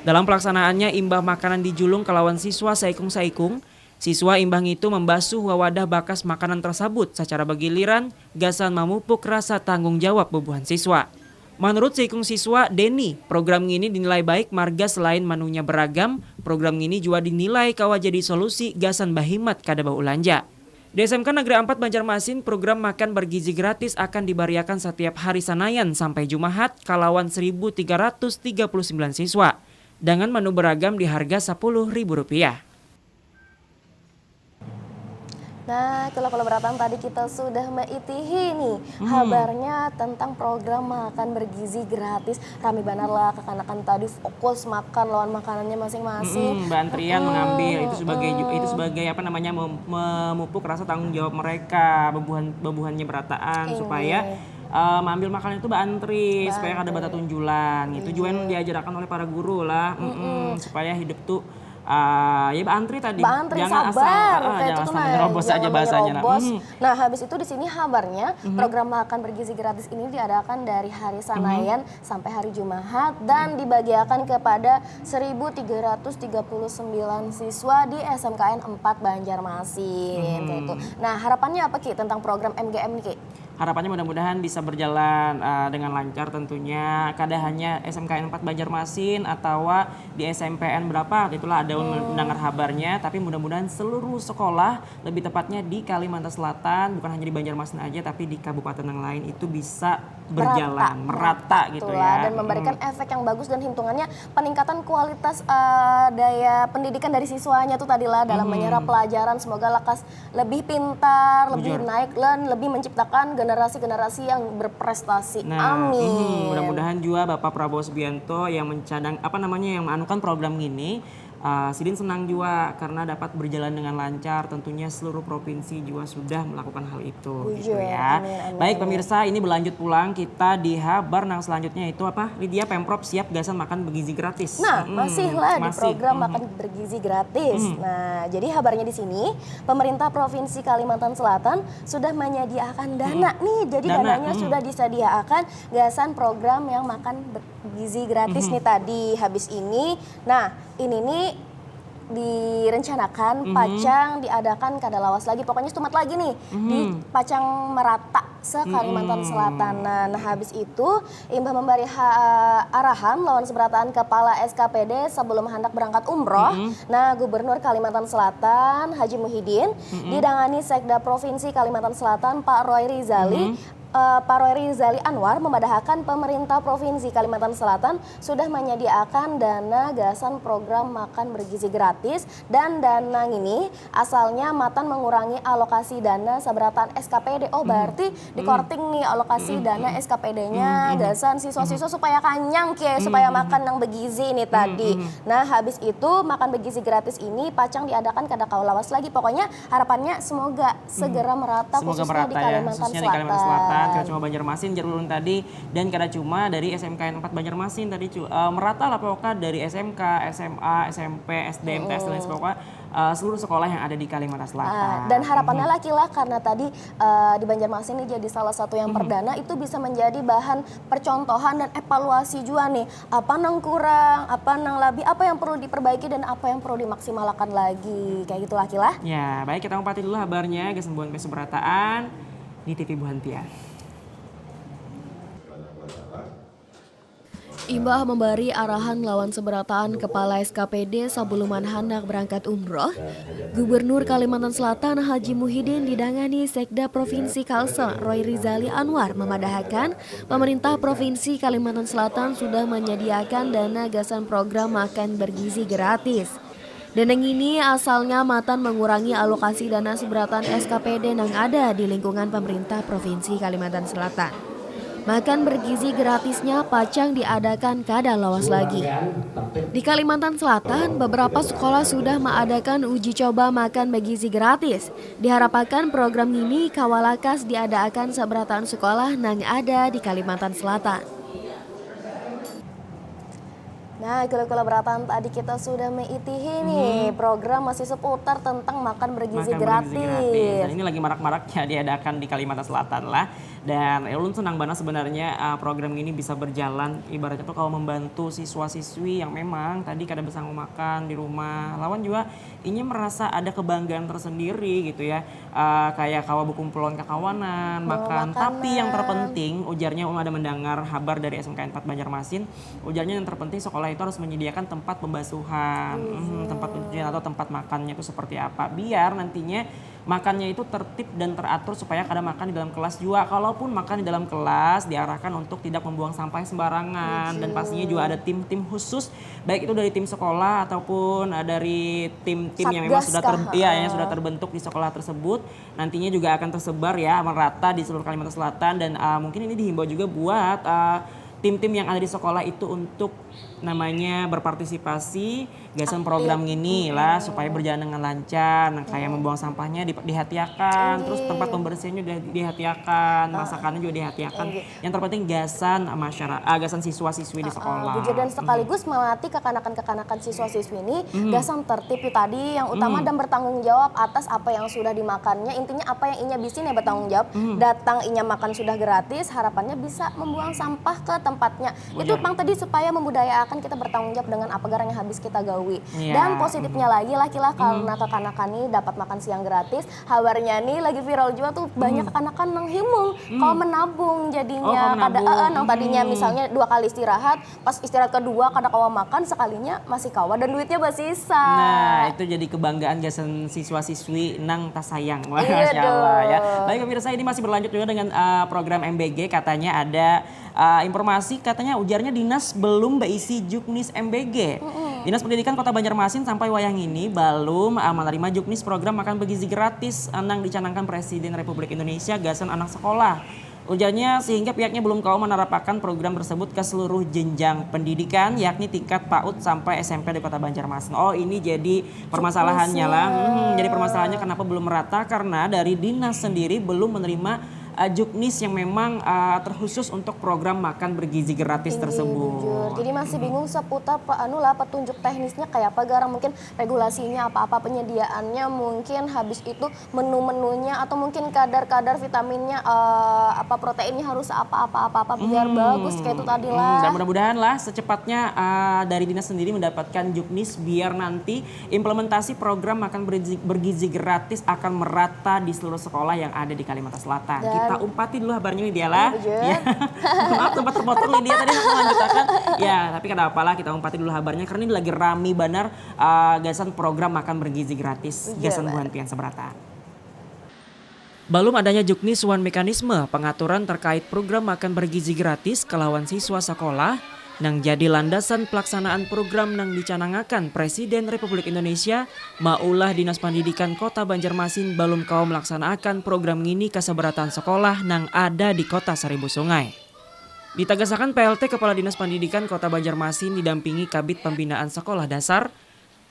Dalam pelaksanaannya imbah makanan dijulung kelawan siswa saikung-saikung. Siswa imbang itu membasuh wawadah bakas makanan tersebut secara bergiliran, gasan memupuk rasa tanggung jawab bebuhan siswa. Menurut saikung siswa Denny, program ini dinilai baik marga selain menunya beragam, program ini juga dinilai kawa jadi solusi gasan bahimat kada bau ulanja. Di SMK Negeri 4 Banjarmasin, program makan bergizi gratis akan diberiakan setiap hari Senin sampai Jumat kalawan 1.339 siswa dengan menu beragam di harga Rp10.000. Nah, kalau beratan tadi kita sudah meitihi nih kabarnya tentang program makan bergizi gratis. Rame benar lah kekanakan tadi fokus makan lawan makanannya masing-masing. Mbak Antrian mengambil itu sebagai apa namanya memupuk rasa tanggung jawab mereka, bebuhannya berataan supaya mengambil makanan itu Mbak Antri supaya ada bata tunjulan. Itu juga yang diajarkan oleh para guru lah, supaya hidup tuh ya Mbak Antri tadi. Mbak Antri jangan sabar, asal, kayak jangan itu asal menyerobos aja bahasanya. Nah, habis itu di sini kabarnya program makan bergizi gratis ini diadakan dari hari Senin sampai hari Jumat dan dibagiakan kepada 1.339 siswa di SMKN 4 Banjarmasin. Kayak itu. Nah, harapannya apa Ki tentang program MGM nih Ki? Harapannya mudah-mudahan bisa berjalan dengan lancar tentunya. Kada hanya SMKN 4 Banjarmasin atau di SMPN berapa, itulah ada mendengar kabarnya. Tapi mudah-mudahan seluruh sekolah, lebih tepatnya di Kalimantan Selatan, bukan hanya di Banjarmasin aja, tapi di kabupaten yang lain itu bisa berjalan, merata gitu ya. Dan memberikan efek yang bagus dan hitungannya peningkatan kualitas daya pendidikan dari siswanya tuh tadilah dalam menyerap pelajaran. Semoga lekas lebih pintar, lebih naik dan lebih menciptakan generasi-generasi yang berprestasi. Amin. Mudah-mudahan juga Bapak Prabowo Subianto yang yang menganukan program ini, Sidin senang juga karena dapat berjalan dengan lancar. Tentunya seluruh provinsi juga sudah melakukan hal itu. Gitu ya. Amin. Baik pemirsa, ini berlanjut pulang kita di kabar yang selanjutnya itu apa? Lydia, Pemprov siap gasan makan bergizi gratis. Nah, masih di program makan bergizi gratis. Nah, jadi kabarnya di sini pemerintah Provinsi Kalimantan Selatan sudah menyediakan dana nih. Jadi dananya sudah disediakan gasan program yang makan bergizi gratis nih tadi. Habis ini, nah ini nih direncanakan Pacang diadakan kada lawas lagi, pokoknya stumat lagi nih di Pacang merata se-Kalimantan Selatan. Nah, habis itu Imbah memberi arahan lawan seberataan Kepala SKPD sebelum hendak berangkat umroh. Nah, Gubernur Kalimantan Selatan Haji Muhyiddin didangani Sekda Provinsi Kalimantan Selatan Pak Roy Rizali. Pak Roy Rizali Anwar memadahakan pemerintah Provinsi Kalimantan Selatan sudah menyediakan dana gasan program makan bergizi gratis, dan dana ini asalnya matan mengurangi alokasi dana seberatan SKPD. Oh, berarti dikorting nih alokasi dana SKPD-nya gasan siswa-siswa supaya kanyang supaya makan yang bergizi ini tadi. Nah, habis itu makan bergizi gratis ini Pacang diadakan kada kaulawas lagi. Pokoknya harapannya semoga segera merata, khususnya di Kalimantan Selatan. Kada cuma Banjarmasin Jarulun tadi, dan kada cuma dari SMKN 4 Banjarmasin tadi merata lah pokoknya dari SMK, SMA, SMP, SD, MTS dan lain sebagainya, seluruh sekolah yang ada di Kalimantan Selatan. Dan harapannya lah karena tadi di Banjarmasin ini jadi salah satu yang perdana, itu bisa menjadi bahan percontohan dan evaluasi juga nih. Apa yang kurang, apa yang lebih, apa yang perlu diperbaiki dan apa yang perlu dimaksimalkan lagi. Kayak gitu lah. Ya, baik, kita ngupati dulu kabarnya kesembuhan peseberataan di TV Buhantian. Imbah memberi arahan lawan seberataan Kepala SKPD sebelum hendak berangkat umroh. Gubernur Kalimantan Selatan Haji Muhyiddin didangani Sekda Provinsi Kalsel Roy Rizali Anwar memadahakan pemerintah Provinsi Kalimantan Selatan sudah menyediakan dana gasan program makan bergizi gratis. Dana ini asalnya matan mengurangi alokasi dana seberatan SKPD yang ada di lingkungan pemerintah Provinsi Kalimantan Selatan. Makan bergizi gratisnya Pacang diadakan kada lawas lagi. Di Kalimantan Selatan, beberapa sekolah sudah mengadakan uji coba makan bergizi gratis. Diharapkan program ini kawalakas diadakan seberatan sekolah yang ada di Kalimantan Selatan. Nah, kalau beratan tadi kita sudah meitihi nih program masih seputar tentang makan bergizi gratis. Dan ini lagi marak-maraknya diadakan di Kalimantan Selatan lah. Dan ulun senang banget sebenarnya program ini bisa berjalan, ibaratnya tuh kalau membantu siswa-siswi yang memang tadi kada bisa makan di rumah. Lawan juga ini merasa ada kebanggaan tersendiri gitu ya. Kayak kawa berkumpulan kekawanan, makan. Tapi yang terpenting ujarnya ada mendengar kabar dari SMKN 4 Banjarmasin, ujarnya yang terpenting sekolah itu harus menyediakan tempat pembasuhan, tempat pencucian atau tempat makannya itu seperti apa. Biar nantinya makannya itu tertib dan teratur supaya kada makan di dalam kelas juga. Kalaupun makan di dalam kelas diarahkan untuk tidak membuang sampah sembarangan. Dan pastinya juga ada tim-tim khusus, baik itu dari tim sekolah ataupun dari tim-tim yang memang yang sudah terbentuk di sekolah tersebut. Nantinya juga akan tersebar ya merata di seluruh Kalimantan Selatan, dan mungkin ini dihimbau juga buat tim-tim yang ada di sekolah itu untuk namanya berpartisipasi gasan program ini lah supaya berjalan dengan lancar. Nah, kayak membuang sampahnya dihati-akan, terus tempat pembersihannya dihati-akan, masakannya juga dihati-akan. Yang terpenting gasan gasan siswa-siswi di sekolah. Dan sekaligus melatih kekanakan-kekanakan siswa-siswi ini gasan tertib tadi yang utama dan bertanggung jawab atas apa yang sudah dimakannya. Intinya apa yang inya bisin ya bertanggung jawab. Datang inya makan sudah gratis, harapannya bisa membuang sampah ke tempatnya. Itu Bang tadi supaya membudayakan kita bertanggung jawab dengan apa yang habis kita gawi. Dan positifnya lagi lah karena kekanakan ini dapat makan siang gratis. Kabarnya nih lagi viral juga tuh banyak kekanakan nang himung kalau menabung jadinya. Nang tadinya misalnya 2 kali istirahat, pas istirahat kedua kada kawa makan, sekalinya masih kawa dan duitnya bersisa. Nah, itu jadi kebanggaan gasan siswa-siswi nang tas sayang. Masya Allah ya. Baik pemirsa, ini masih berlanjut juga dengan program MBG. Katanya ada informasi, katanya ujarnya dinas belum berisi juknis MBG. Dinas Pendidikan Kota Banjarmasin sampai wayang ini belum menerima juknis program makan bergizi gratis nang dicanangkan Presiden Republik Indonesia gasan anak sekolah. Ujarnya sehingga pihaknya belum kau menerapkan program tersebut ke seluruh jenjang pendidikan, yakni tingkat PAUD sampai SMP di Kota Banjarmasin. Oh, ini jadi permasalahannya lah. Jadi permasalahannya kenapa belum merata, karena dari dinas sendiri belum menerima juknis yang memang terkhusus untuk program makan bergizi gratis tersebut. Jadi masih bingung seputar petunjuk teknisnya kayak apa, garang mungkin regulasinya apa-apa, penyediaannya mungkin, habis itu menu-menunya atau mungkin kadar-kadar vitaminnya proteinnya harus apa biar bagus kayak itu tadi lah. Dan mudah-mudahan lah secepatnya dari dinas sendiri mendapatkan juknis biar nanti implementasi program makan bergizi gratis akan merata di seluruh sekolah yang ada di Kalimantan Selatan. Kita umpati dulu kabarnya ini dia lah. Ya. Maaf tempat terpotong ini dia tadi aku lanjutkan. Ya, tapi kada apalah kita umpati dulu kabarnya karena ini lagi rame benar gasan program makan bergizi gratis gasan Buan Pian Seberata. Belum adanya juknis wan mekanisme pengaturan terkait program makan bergizi gratis kelawan siswa sekolah nang jadi landasan pelaksanaan program nang dicanangakan Presiden Republik Indonesia, maulah Dinas Pendidikan Kota Banjarmasin belum kau melaksanakan program ini ke seberatan sekolah nang ada di Kota Seribu Sungai. Ditegasakan PLT Kepala Dinas Pendidikan Kota Banjarmasin didampingi Kabid Pembinaan Sekolah Dasar,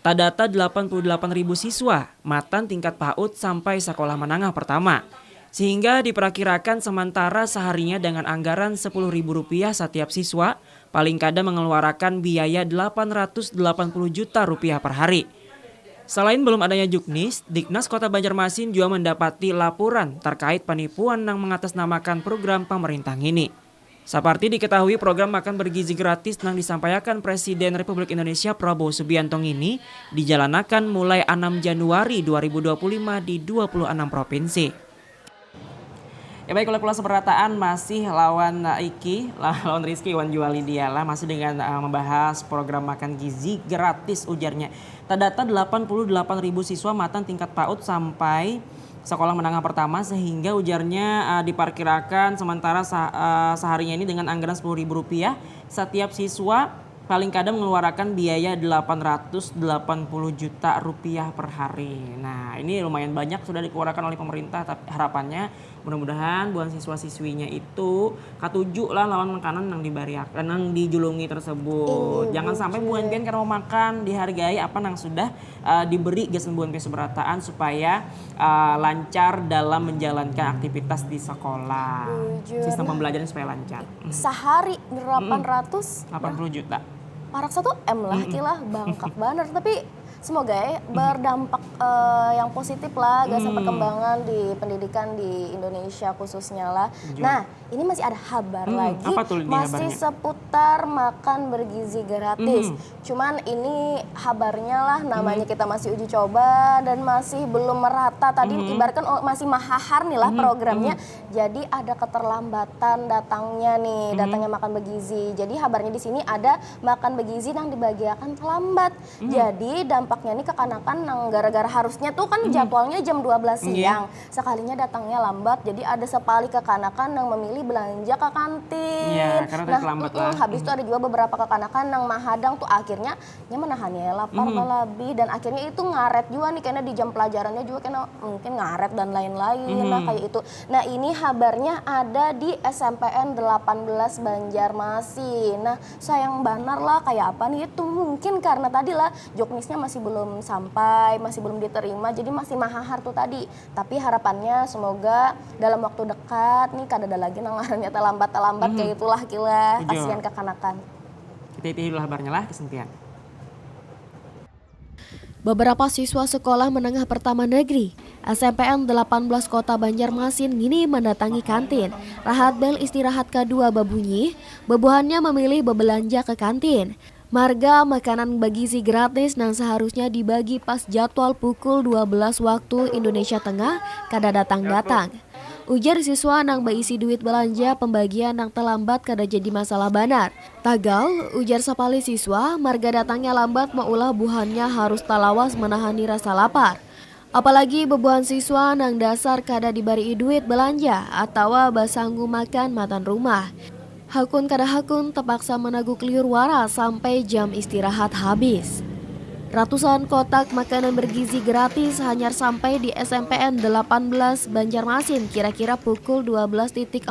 tadata 88.000 siswa, matan tingkat PAUD sampai sekolah menengah pertama. Sehingga diperkirakan sementara seharinya dengan anggaran Rp10.000 setiap siswa, paling kada mengeluarkan biaya Rp880 juta per hari. Selain belum adanya juknis, Diknas Kota Banjarmasin juga mendapati laporan terkait penipuan yang mengatasnamakan program pemerintah ini. Seperti diketahui program makan bergizi gratis yang disampaikan Presiden Republik Indonesia Prabowo Subianto ini dijalankan mulai 6 Januari 2025 di 26 provinsi. Ya baik, kalau seberataan masih lawan lawan Rizky Iwan Juali Diala masih dengan membahas program makan gizi gratis ujarnya. Terdata 88.000 siswa matan tingkat PAUD sampai sekolah menengah pertama sehingga ujarnya diperkirakan sementara seharinya ini dengan anggaran Rp10.000 setiap siswa paling kadang mengeluarkan biaya Rp880 juta per hari. Nah, ini lumayan banyak sudah dikeluarkan oleh pemerintah, tapi harapannya mudah-mudahan buat siswa-siswinya itu katuju lah lawan makanan yang dibariakan, yang dijulungi tersebut. Jangan sampai buan pian karena mau makan dihargai apa yang sudah diberi gasan buan pian seberataan supaya lancar dalam menjalankan aktivitas di sekolah. Sistem pembelajaran supaya lancar. Sehari 880 juta. Parak 1 M lah kilah bangkak baner, tapi semoga berdampak yang positif lah, gasa perkembangan di pendidikan di Indonesia khususnya lah. Nah, ini masih ada kabar lagi, apa tuh ini masih kabarnya? seputar makan bergizi gratis. Cuman ini kabarnya lah, namanya kita masih uji coba dan masih belum merata. Tadi ibaratkan masih mahahar nih lah programnya. Jadi ada keterlambatan datangnya nih, datangnya makan bergizi. Jadi kabarnya di sini ada makan bergizi yang dibagiakan terlambat. Jadi dampaknya nih kekanakan yang gara-gara harusnya tuh kan jadwalnya jam 12 siang. Sekalinya datangnya lambat, jadi ada sekali kekanakan yang memilih belanja ke kantin. Iya, karena tadi terlambat lah. Habis itu ada juga beberapa kekanakan yang mahadang tuh akhirnya menahannya lapar lebih, dan akhirnya itu ngaret juga nih karena di jam pelajarannya juga karena mungkin ngaret dan lain-lain lah kayak itu. Nah, ini kabarnya ada di SMPN 18 Banjarmasin. Nah, sayang banar lah kayak apa nih itu, mungkin karena tadi lah joknisnya masih belum sampai, masih belum diterima, jadi masih mahahar tuh tadi. Tapi harapannya semoga dalam waktu dekat nih kada ada lagi nangarnya terlambat kayak itulah kila, kasihan kekanakan. Kita ikuti dulu kabarnya lah, kesenpian. Beberapa siswa sekolah menengah pertama negeri SMPN 18 Kota Banjarmasin ini mendatangi kantin. Rahat bel istirahat kedua berbunyi, bebuhannya memilih berbelanja ke kantin. Marga makanan bergizi gratis yang seharusnya dibagi pas jadwal pukul 12 waktu Indonesia Tengah kada datang-datang. Ujar siswa nang berisi duit belanja pembagian yang terlambat kada jadi masalah banar. Tagal, ujar sapali siswa, marga datangnya lambat maulah buhannya harus talawas menahani rasa lapar. Apalagi bebuhan siswa nang dasar kada dibari duit belanja atau basanggu makan matan rumah. Hakun kada hakun terpaksa menaguk liur waras sampai jam istirahat habis. Ratusan kotak makanan bergizi gratis hanya sampai di SMPN 18 Banjarmasin kira-kira pukul 12.40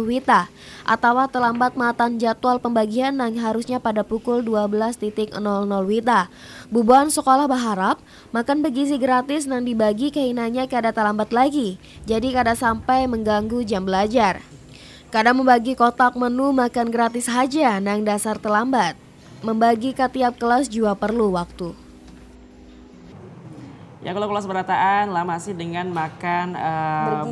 WITA atau terlambat matan jadwal pembagian yang harusnya pada pukul 12.00 WITA. Bubuhan sekolah berharap makan bergizi gratis yang dibagi kainannya kada terlambat lagi, jadi kada sampai mengganggu jam belajar. Kada membagi kotak menu makan gratis saja nang dasar terlambat. Membagi ke tiap kelas juga perlu waktu. Ya, kalau kelas berataan lah masih dengan makan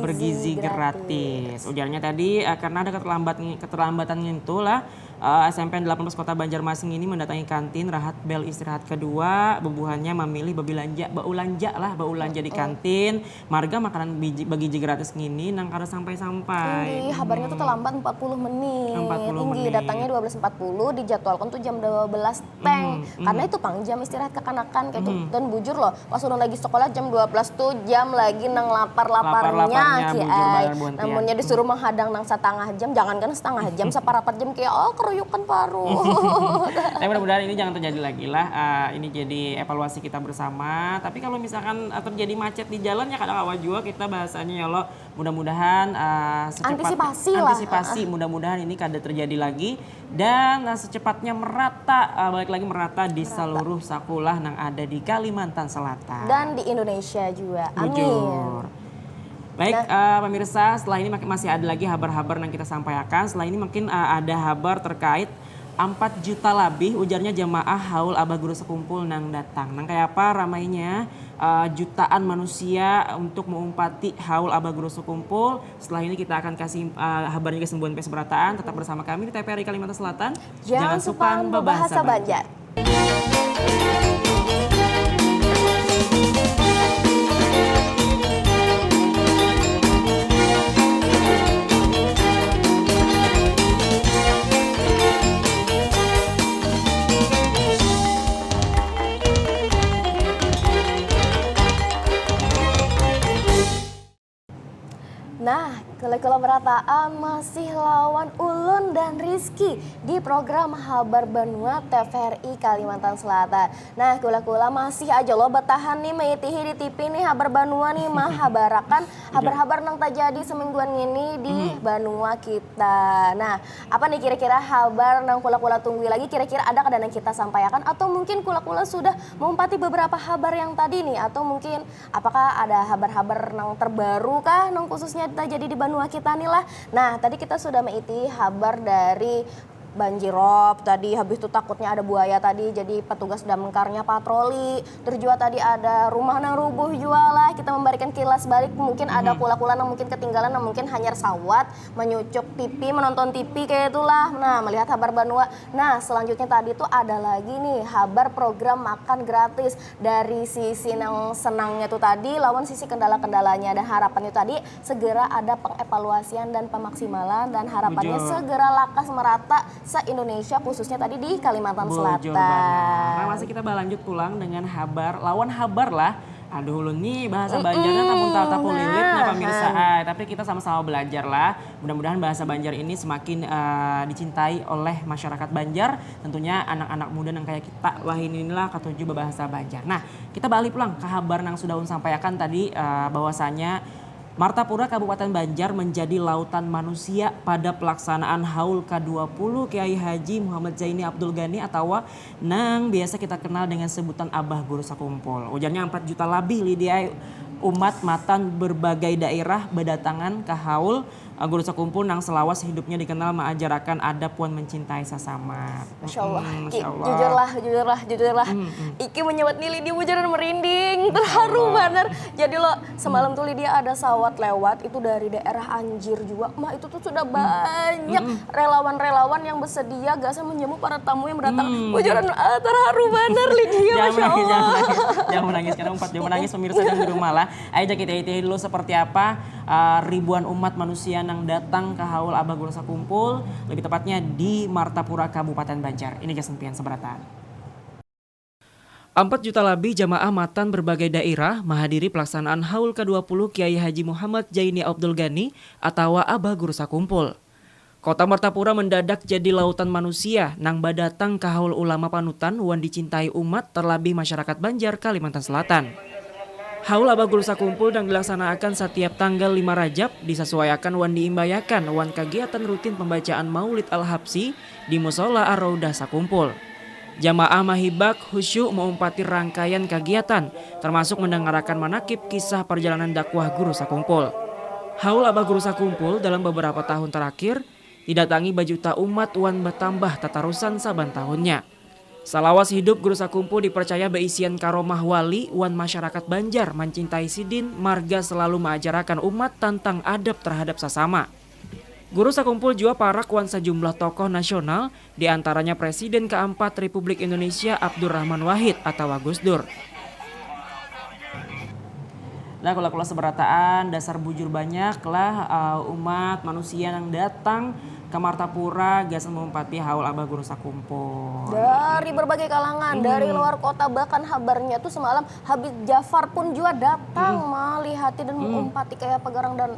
bergizi gratis. Ujarnya tadi karena ada keterlambatan itu lah SMPN 18 Kota Banjarmasin ini mendatangi kantin rahat bel istirahat kedua, bebuhannya memilih beulanja di kantin. Marga makanan bergizi gratis ngini nang kada sampai-sampai. Ini kabarnya tuh terlambat 40 menit. 40 menit. Datangnya 12.40, dijadwalkan tuh jam 12 teng. Karena itu pang jam istirahat kekanakan kayak itu. Dan bujur loh, pas udah lagi sekolah jam 12 tuh jam lagi nang lapar-laparnya ki ai. Namunnya disuruh menghadang nang setengah jam, jangankan setengah jam, separapat jam kayak keruyukan paru. Tapi mudah-mudahan ini jangan terjadi lagi lah. Ini jadi evaluasi kita bersama. Tapi kalau misalkan terjadi macet di jalan ya kadang awal juga kita bahasanya ya lo, mudah-mudahan antisipasi mudah-mudahan ini kada terjadi lagi dan secepatnya balik lagi merata di seluruh sekolah yang ada di Kalimantan Selatan dan di Indonesia juga. Amin. Bujur. Baik, pemirsa, setelah ini masih ada lagi kabar-kabar yang kita sampaikan. Setelah ini mungkin ada kabar terkait 4 juta lebih ujarnya jamaah haul Abah Guru Sekumpul nang datang. Nang kayak apa ramainya jutaan manusia untuk mengumpati haul Abah Guru Sekumpul. Setelah ini kita akan kasih kabarnya kesembuhan PS Berataan. Tetap bersama kami di TVRI Kalimantan Selatan. Jangan supan berbahasa Banjar. Nah, kalau berataan masih lawan Ulun dan Rizky di program Kabar Banua TVRI Kalimantan Selatan. Nah, kula-kula masih aja lo bertahan nih meitihi di TV nih Kabar Banua nih habarakan kabar-kabar nang terjadi semingguan ini di Banua kita. Nah, apa nih kira-kira kabar nang kula-kula tunggu lagi, kira-kira ada kadang kita sampaikan atau mungkin kula-kula sudah mengumpati beberapa kabar yang tadi nih, atau mungkin apakah ada kabar-kabar nang terbaru kah nang khususnya terjadi di Banua kita nih lah. Nah, tadi kita sudah mengikuti kabar dari banjirop tadi, habis itu takutnya ada buaya tadi, jadi petugas damkarnya patroli. Terus juga tadi ada rumah nang rubuh juga lah, kita memberikan kilas balik, mungkin ada kula-kula yang mungkin ketinggalan, yang mungkin hanya sawat, menyucuk TV, menonton TV kayak itulah. Nah, melihat Habar Banua. Nah, selanjutnya tadi tuh ada lagi nih Habar program makan gratis. Dari sisi yang senangnya tuh tadi lawan sisi kendala-kendalanya, dan harapannya tadi segera ada pengevaluasian dan pemaksimalan, dan harapannya segera lakas merata se-Indonesia, khususnya tadi di Kalimantan Selatan. Nah, masih kita lanjut pulang dengan Habar, lawan Habar lah. Aduh ulun nih bahasa Banjarnya tampun tapu lilit nah pemirsa. Tapi kita sama-sama belajar lah. Mudah-mudahan bahasa Banjar ini semakin dicintai oleh masyarakat Banjar. Tentunya anak-anak muda yang kayak kita wah inilah ketujuh bahasa Banjar. Nah, kita balik pulang ke Habar yang sudah ulun sampaikan tadi bahwasanya Martapura Kabupaten Banjar menjadi lautan manusia pada pelaksanaan Haul Ke-20 Kiai Haji Muhammad Zaini Abdul Ghani atau nang biasa kita kenal dengan sebutan Abah Guru Sakumpul. Ujarnya 4 juta lebih Lydia umat matan berbagai daerah berdatangan ke Haul Guru Sakumpul nang selawas hidupnya dikenal mengajarkan adab wan mencintai sesama. Masya Allah, jujurlah. Iki menyebut nih Lydia bujaran merinding, terharu bener. Jadi lo semalam tuh Lydia ada sawat lewat itu dari daerah Anjir juga. Mah itu tuh sudah banyak relawan-relawan yang bersedia gak menjamu para tamu yang berdatang. Bujaran terharu bener Lydia, Masya Allah. Jangan menangis karena 4 jam menangis pemirsa yang di rumah lah. Ayo kita ikuti dulu seperti apa ribuan umat manusia yang datang ke Haul Abah Guru Sakumpul, lebih tepatnya di Martapura Kabupaten Banjar. Ini Jason Pian Seberatan. 4 juta lebih jamaah matan berbagai daerah menghadiri pelaksanaan Haul Ke-20 Kiai Haji Muhammad Zaini Abdul Ghani atau Abah Guru Sakumpul. Kota Martapura mendadak jadi lautan manusia nang badatang ke Haul ulama panutan wan dicintai umat terlebih masyarakat Banjar Kalimantan Selatan. Haul Abah Guru Sakumpul yang dilaksanakan setiap tanggal 5 Rajab disesuaikan wan diimbayakan wan kegiatan rutin pembacaan Maulid Al-Habsi di Musola Ar-Raudah Sakumpul. Jamaah mahibak khusyuk mengumpati rangkaian kegiatan termasuk mendengarkan manakib kisah perjalanan dakwah Guru Sakumpul. Haul Abah Guru Sakumpul dalam beberapa tahun terakhir didatangi bajuta umat wan bertambah tatarusan saban tahunnya. Salawas hidup Guru Sakumpul dipercaya beisian karomah wali wan masyarakat Banjar mencintai sidin marga selalu mengajarkan umat tentang adab terhadap sesama. Guru Sakumpul juga parak wan sejumlah tokoh nasional diantaranya Presiden keempat Republik Indonesia Abdurrahman Wahid atau Gus Dur. Nah, kula-kula seberataan dasar bujur banyak lah umat manusia yang datang ke Martapura gasan mengumpati Haul Abah Guru Sakumpul. Dari berbagai kalangan, dari luar kota, bahkan habarnya tuh semalam Habib Jafar pun juga datang melihati dan mengumpati kayak pegarang, dan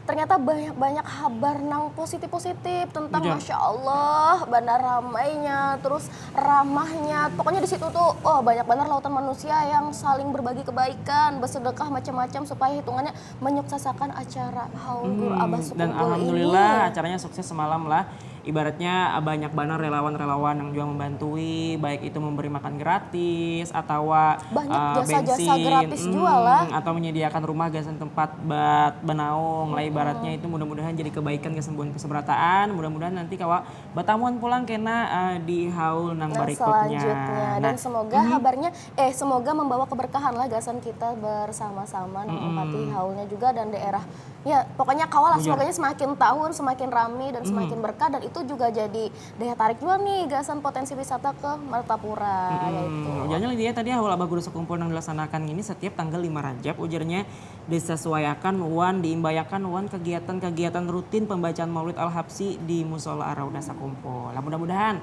ternyata banyak kabar nang positif-positif tentang Masya Allah, bandar ramainya, terus ramahnya. Pokoknya di situ tuh banyak banget lautan manusia yang saling berbagi kebaikan, bersedekah macam-macam supaya hitungannya menyuksesakan acara Haul Guru Abah Sakumpul dan alhamdulillah acaranya sukses semalam lah. Ibaratnya banyak banget relawan-relawan yang juga membantui, baik itu memberi makan gratis atau banyak jasa-jasa bensin, gratis juga lah, atau menyediakan rumah gasan tempat bat benaung lah. Ibaratnya itu mudah-mudahan jadi kebaikan kesembuhan keseberataan. Mudah-mudahan nanti kawa batamuan pulang kena di haul nang berikutnya. Selanjutnya. Dan semoga kabarnya semoga membawa keberkahan lah gasan kita bersama-sama menempati haulnya juga dan daerah. Ya pokoknya kawalah semoga semakin tahun semakin ramai dan semakin berkah, dan itu juga jadi daya tarik juga nih gasan potensi wisata ke Martapura yaitu. Ujarnya Lydia tadi Haul Abah Guru Sakumpul yang dilaksanakan ini setiap tanggal 5 Rajab, ujarnya disesuaikan wan diimbayakan wan kegiatan-kegiatan rutin pembacaan Maulid Al-Habsi di Musola Ar-Raudah Sakumpul. Mudah-mudahan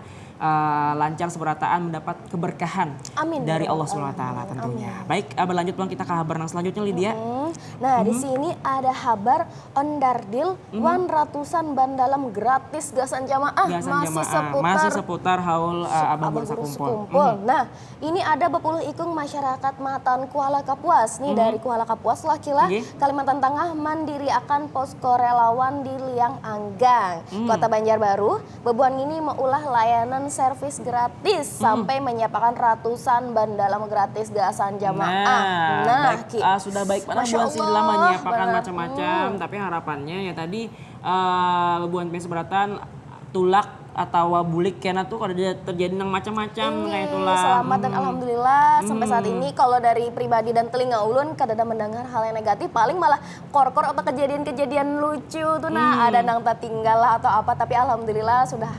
lancar seberataan mendapat keberkahan dari Allah SWT tentunya. Baik, berlanjut pulang kita ke kabar yang selanjutnya Lydia. Nah di sini ada kabar ondardil wan ratusan ban dalam gratis gasan jamaah masih seputar Haul Abah Guru Sakumpul. Nah ini ada 20 ikung masyarakat matan Kuala Kapuas nih dari Kuala Kapuas Lakilah Kalimantan Tengah mandiri akan posko relawan di Liang Anggang Kota Banjarbaru. Bebuan ini mengulah layanan servis gratis sampai menyiapkan ratusan ban dalam gratis gasan jamaah. Sudah baik mana buan sih dalam menyiapkan macam-macam, tapi harapannya ya tadi buan seberatan tulak atau bulik kena tuh kalau terjadi nang macam-macam kayak itulah. Selamat dan alhamdulillah sampai saat ini kalau dari pribadi dan telinga ulun kadada mendengar hal yang negatif, paling malah kor-kor atau kejadian-kejadian lucu tuh ada nang tertinggal lah atau apa, tapi alhamdulillah sudah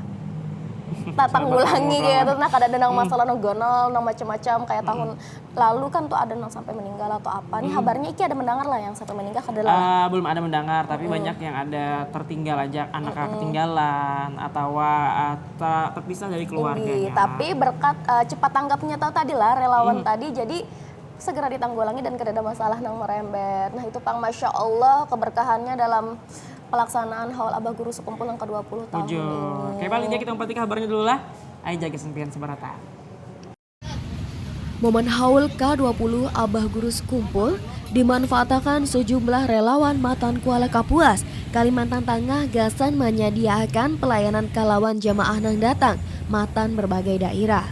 tatang ulangi gitu. Nah kadada nang masalah nang gonol nang macam-macam kayak tahun lalu kan tuh ada nang sampai meninggal atau apa. Nih kabarnya iki ada mendengar lah yang sampai meninggal adalah belum ada mendengar, tapi banyak yang ada tertinggal aja, anak ketinggalan atau terpisah dari keluarganya. Tapi berkat cepat tanggapnya tadi lah relawan tadi, jadi segera ditanggulangi dan kada ada masalah nang merembet. Nah itu Pang, Masya Allah keberkahannya dalam pelaksanaan Haul Abah Guru Sekumpul yang ke-20 tahun ini. Oke, paling dia kita umpati kabarnya dulu lah. Ayo jaga sempian seberata. Momen Haul K20 Abah Guru Sekumpul dimanfaatkan sejumlah relawan Matan Kuala Kapuas, Kalimantan Tengah gasan menyediakan pelayanan kalawan jamaah nang datang Matan berbagai daerah.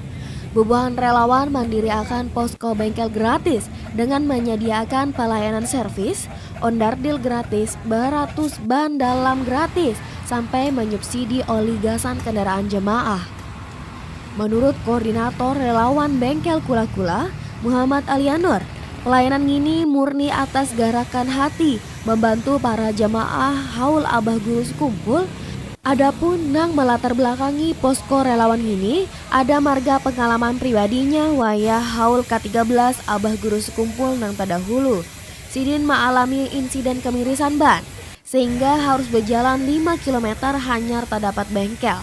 Bubuhan relawan mendirikan posko bengkel gratis dengan menyediakan pelayanan servis, ondardil gratis, beratus ban dalam gratis, sampai menyubsidi oli gasan kendaraan jemaah. Menurut koordinator relawan bengkel Kula-Kula, Muhammad Alianur, pelayanan ini murni atas gerakan hati membantu para jemaah Haul Abah Guru Sekumpul. Adapun nang melatar belakangi posko relawan ini ada marga pengalaman pribadinya wayah Haul K13 Abah Guru Sekumpul nang terdahulu. Sidin mengalami insiden kemirisan ban sehingga harus berjalan 5 km hanyar tak dapat bengkel.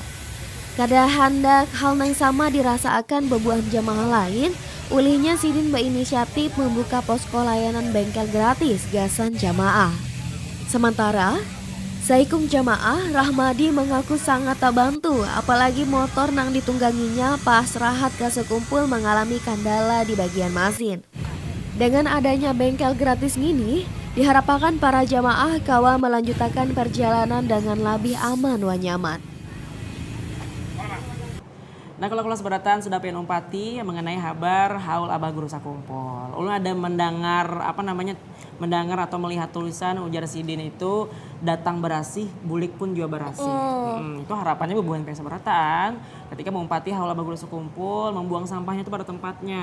Kada hendak hal yang sama dirasakan bebuan jamaah lain, ulihnya Sidin berinisiatif membuka posko layanan bengkel gratis gasan jamaah. Sementara Saikum jamaah, Rahmadi mengaku sangat terbantu, apalagi motor nang ditungganginya pas rahat ke sekumpul mengalami kendala di bagian mesin. Dengan adanya bengkel gratis ini, diharapkan para jamaah kawa melanjutkan perjalanan dengan lebih aman wa nyaman. Nah kalau kelas beratan sudah pengen umpati mengenai kabar Haul Abah Guru Sekumpul. Ulun ada mendengar atau melihat tulisan ujar Sidin itu datang berasih, bulik pun juga berasih. Itu harapannya bebuhan pengen seberataan ketika mengumpati Haul Abah Guru Sekumpul, membuang sampahnya itu pada tempatnya.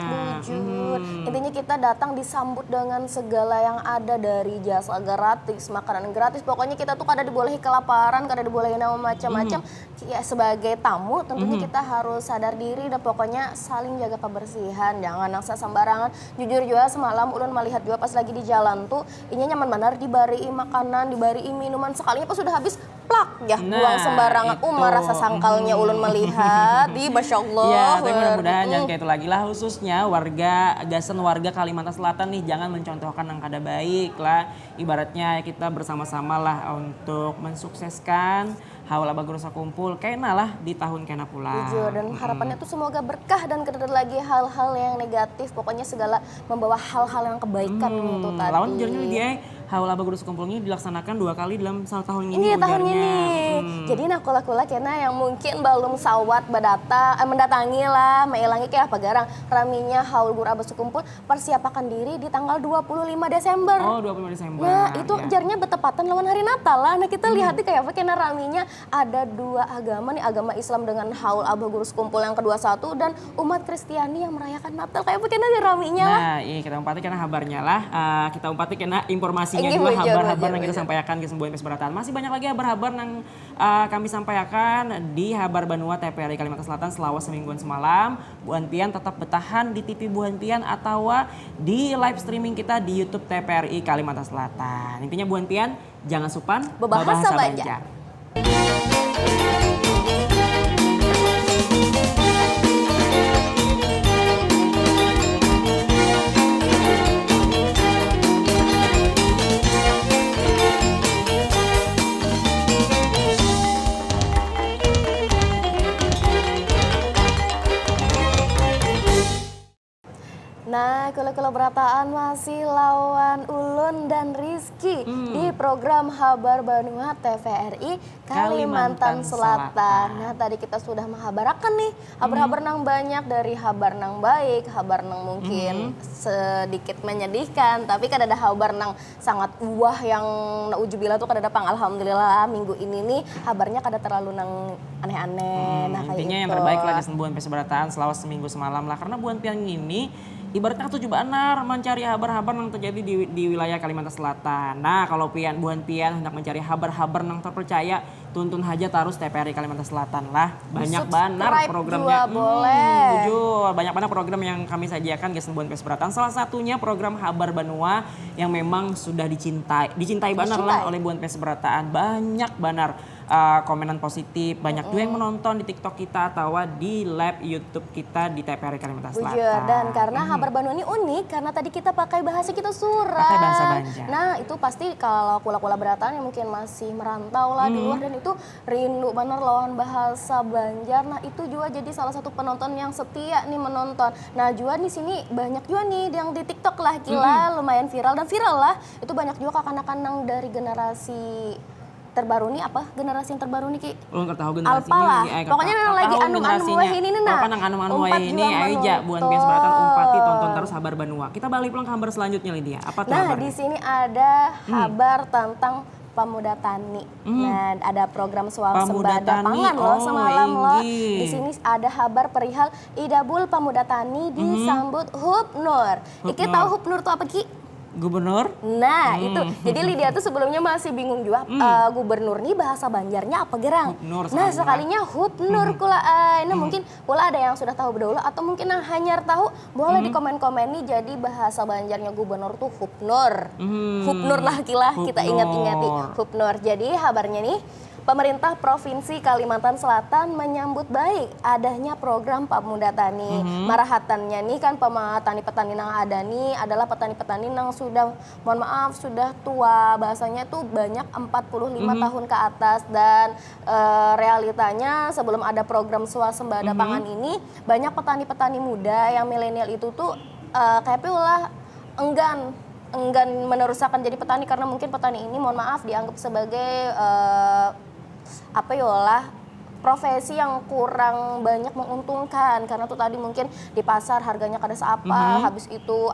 Intinya kita datang disambut dengan segala yang ada dari jasa gratis, makanan gratis. Pokoknya kita tuh kada dibolehi kelaparan, kada dibolehi nama macam-macam. Ya sebagai tamu tentunya kita harus sadar diri dan pokoknya saling jaga kebersihan, jangan nangsa sembarangan. Jujur juga semalam ulun melihat juga pas lagi di jalan tuh ini nyaman benar dibari makanan, dibari minuman, sekalinya pas sudah habis plak ya buang sembarangan. Rasa sangkalnya ulun melihat di Masya Allah. Ya tapi mudah-mudahan jangan kayak itu lagi lah, khususnya warga Kalimantan Selatan nih jangan mencontohkan yang kada baik lah. Ibaratnya kita bersama-sama lah untuk mensukseskan Haul Abah Guru Sekumpul kena lah di tahun kena pula. Jujur, dan harapannya tuh semoga berkah dan tidak lagi hal-hal yang negatif. Pokoknya segala membawa hal-hal yang kebaikan itu tadi. Lawan ujarnya dia Haul Abah Guru Sekumpul ini dilaksanakan 2 kali dalam satu tahun ini. Ini tahun ini. Jadi nah kula-kula kena yang mungkin belum sawat mendatangi lah, mailangi kayak apa garang raminya Haul Guru Abah Sekumpul, persiapakan diri di tanggal 25 Desember. Oh 25 Desember. Nah itu jarnya bertepatan lawan hari Natal lah. Nah kita lihat kayak apa kena raminya ada 2 agama nih, agama Islam dengan Haul Abah Guru Sekumpul yang ke-21 dan umat Kristiani yang merayakan Natal. Kayak apa kena raminya lah. Nah iya kita umpati kena kabarnya lah, kita umpati kena informasinya juga kabar-kabar yang kita sampaikan ke sembuhan pesberataan. Masih banyak lagi kabar-kabar yang kami sampaikan di Habar Banua TPRI Kalimantan Selatan selama semingguan semalam. Buan Pian tetap bertahan di TV Buan Pian atau di live streaming kita di YouTube TPRI Kalimantan Selatan. Intinya Buan Pian jangan supan Bebahasa Banjar. Nah kula berataan masih lawan Ulun dan Rizky di program Habar Banua TVRI Kalimantan Selatan. Nah, tadi kita sudah menghabarakan nih habar-habar nang banyak, dari habar nang baik, habar nang mungkin sedikit menyedihkan, tapi kan ada habar nang sangat wah yang naujubillah tuh kada pang alhamdulillah minggu ini nih habarnya kada terlalu nang aneh-aneh. Nah, kayak Intinya yang gitu. terbaik lah di Buan Peseberataan selama seminggu semalam lah, karena Buan Pian ini ibaratnya tujuh banar mencari habar-habar yang terjadi di wilayah Kalimantan Selatan. Nah, kalau Buan Pian hendak mencari habar-habar yang terpercaya, tuntun aja terus TVRI Kalimantan Selatan lah. Banyak banar Subscribe programnya. juga boleh. Jujur, banyak banget program yang kami sajikan guys Buan Peseberataan. Salah satunya program Habar Banua yang memang sudah dicintai banar lah oleh Buan Peseberataan. Banyak banar komenan positif, banyak juga yang menonton di TikTok kita atau di live YouTube kita di TVRI Kalimantan Selatan. Bujur. Dan karena Habar Banua ini unik karena tadi kita pakai bahasa kita surat. Pakai bahasa Banjar. Nah, itu pasti kalau kula-kula berataan yang mungkin masih merantau lah di luar dan itu rindu bener lawan bahasa Banjar. Nah, itu juga jadi salah satu penonton yang setia nih menonton. Nah, juga di sini banyak juga nih yang di TikTok lah gila lumayan viral dan viral lah. Itu banyak juga kanak-kanak dari generasi terbaru nih, apa generasi yang terbaru nih Ki? Lu nggak tahu generasinya Alpa lah. lagi, Pokoknya memang lagi anu-anu wah ini nih nah. Pokoknya anu-anu wah Umpat ini juga aja Buan menonton. Peseberataan umpati tonton terus Habar Banua. Kita balik pulang ke habar selanjutnya Lydia. Apa tuh Nah, habarnya? di sini ada habar tentang pemuda tani. Nah, ada program Pemuda swasembada tani. pangan loh semalam loh. Inggih. Di sini ada habar perihal Idabul Pemuda Tani disambut Hupnur. Iki Hupnur. tahu Hupnur tuh apa Ki? Gubernur? Nah, itu. Jadi Lydia tuh sebelumnya masih bingung juga gubernur nih bahasa Banjarnya apa gerang. Hupnur Nah, sama. sekalinya Hupnur kula nah mungkin kula ada yang sudah tahu berdahulu atau mungkin yang hanya tahu boleh di komen-komen nih, jadi bahasa Banjarnya gubernur tuh Hupnur. Hupnur lah kita ingat-ingat nih Hupnur. Jadi kabarnya nih pemerintah Provinsi Kalimantan Selatan menyambut baik adanya program Pemuda Tani. Marahatannya nih kan petani-petani yang ada nih adalah petani-petani yang sudah, mohon maaf, sudah tua. Bahasanya tuh banyak 45 tahun ke atas. Dan realitanya sebelum ada program swasembada pangan ini, banyak petani-petani muda yang milenial itu tuh kayak ulah enggan meneruskan jadi petani karena mungkin petani ini mohon maaf dianggap sebagai profesi yang kurang banyak menguntungkan karena tuh tadi mungkin di pasar harganya kada seapa, habis itu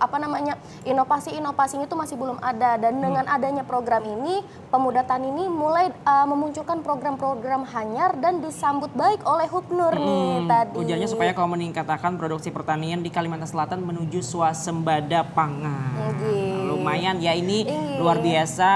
inovasi-inovasinya itu masih belum ada. Dan dengan adanya program ini Pemuda Tani ini mulai memunculkan program-program hanyar dan disambut baik oleh Hupnur nih tadi. Ujarnya supaya kau meningkatkan produksi pertanian di Kalimantan Selatan menuju swasembada pangan. Lumayan ya ini luar biasa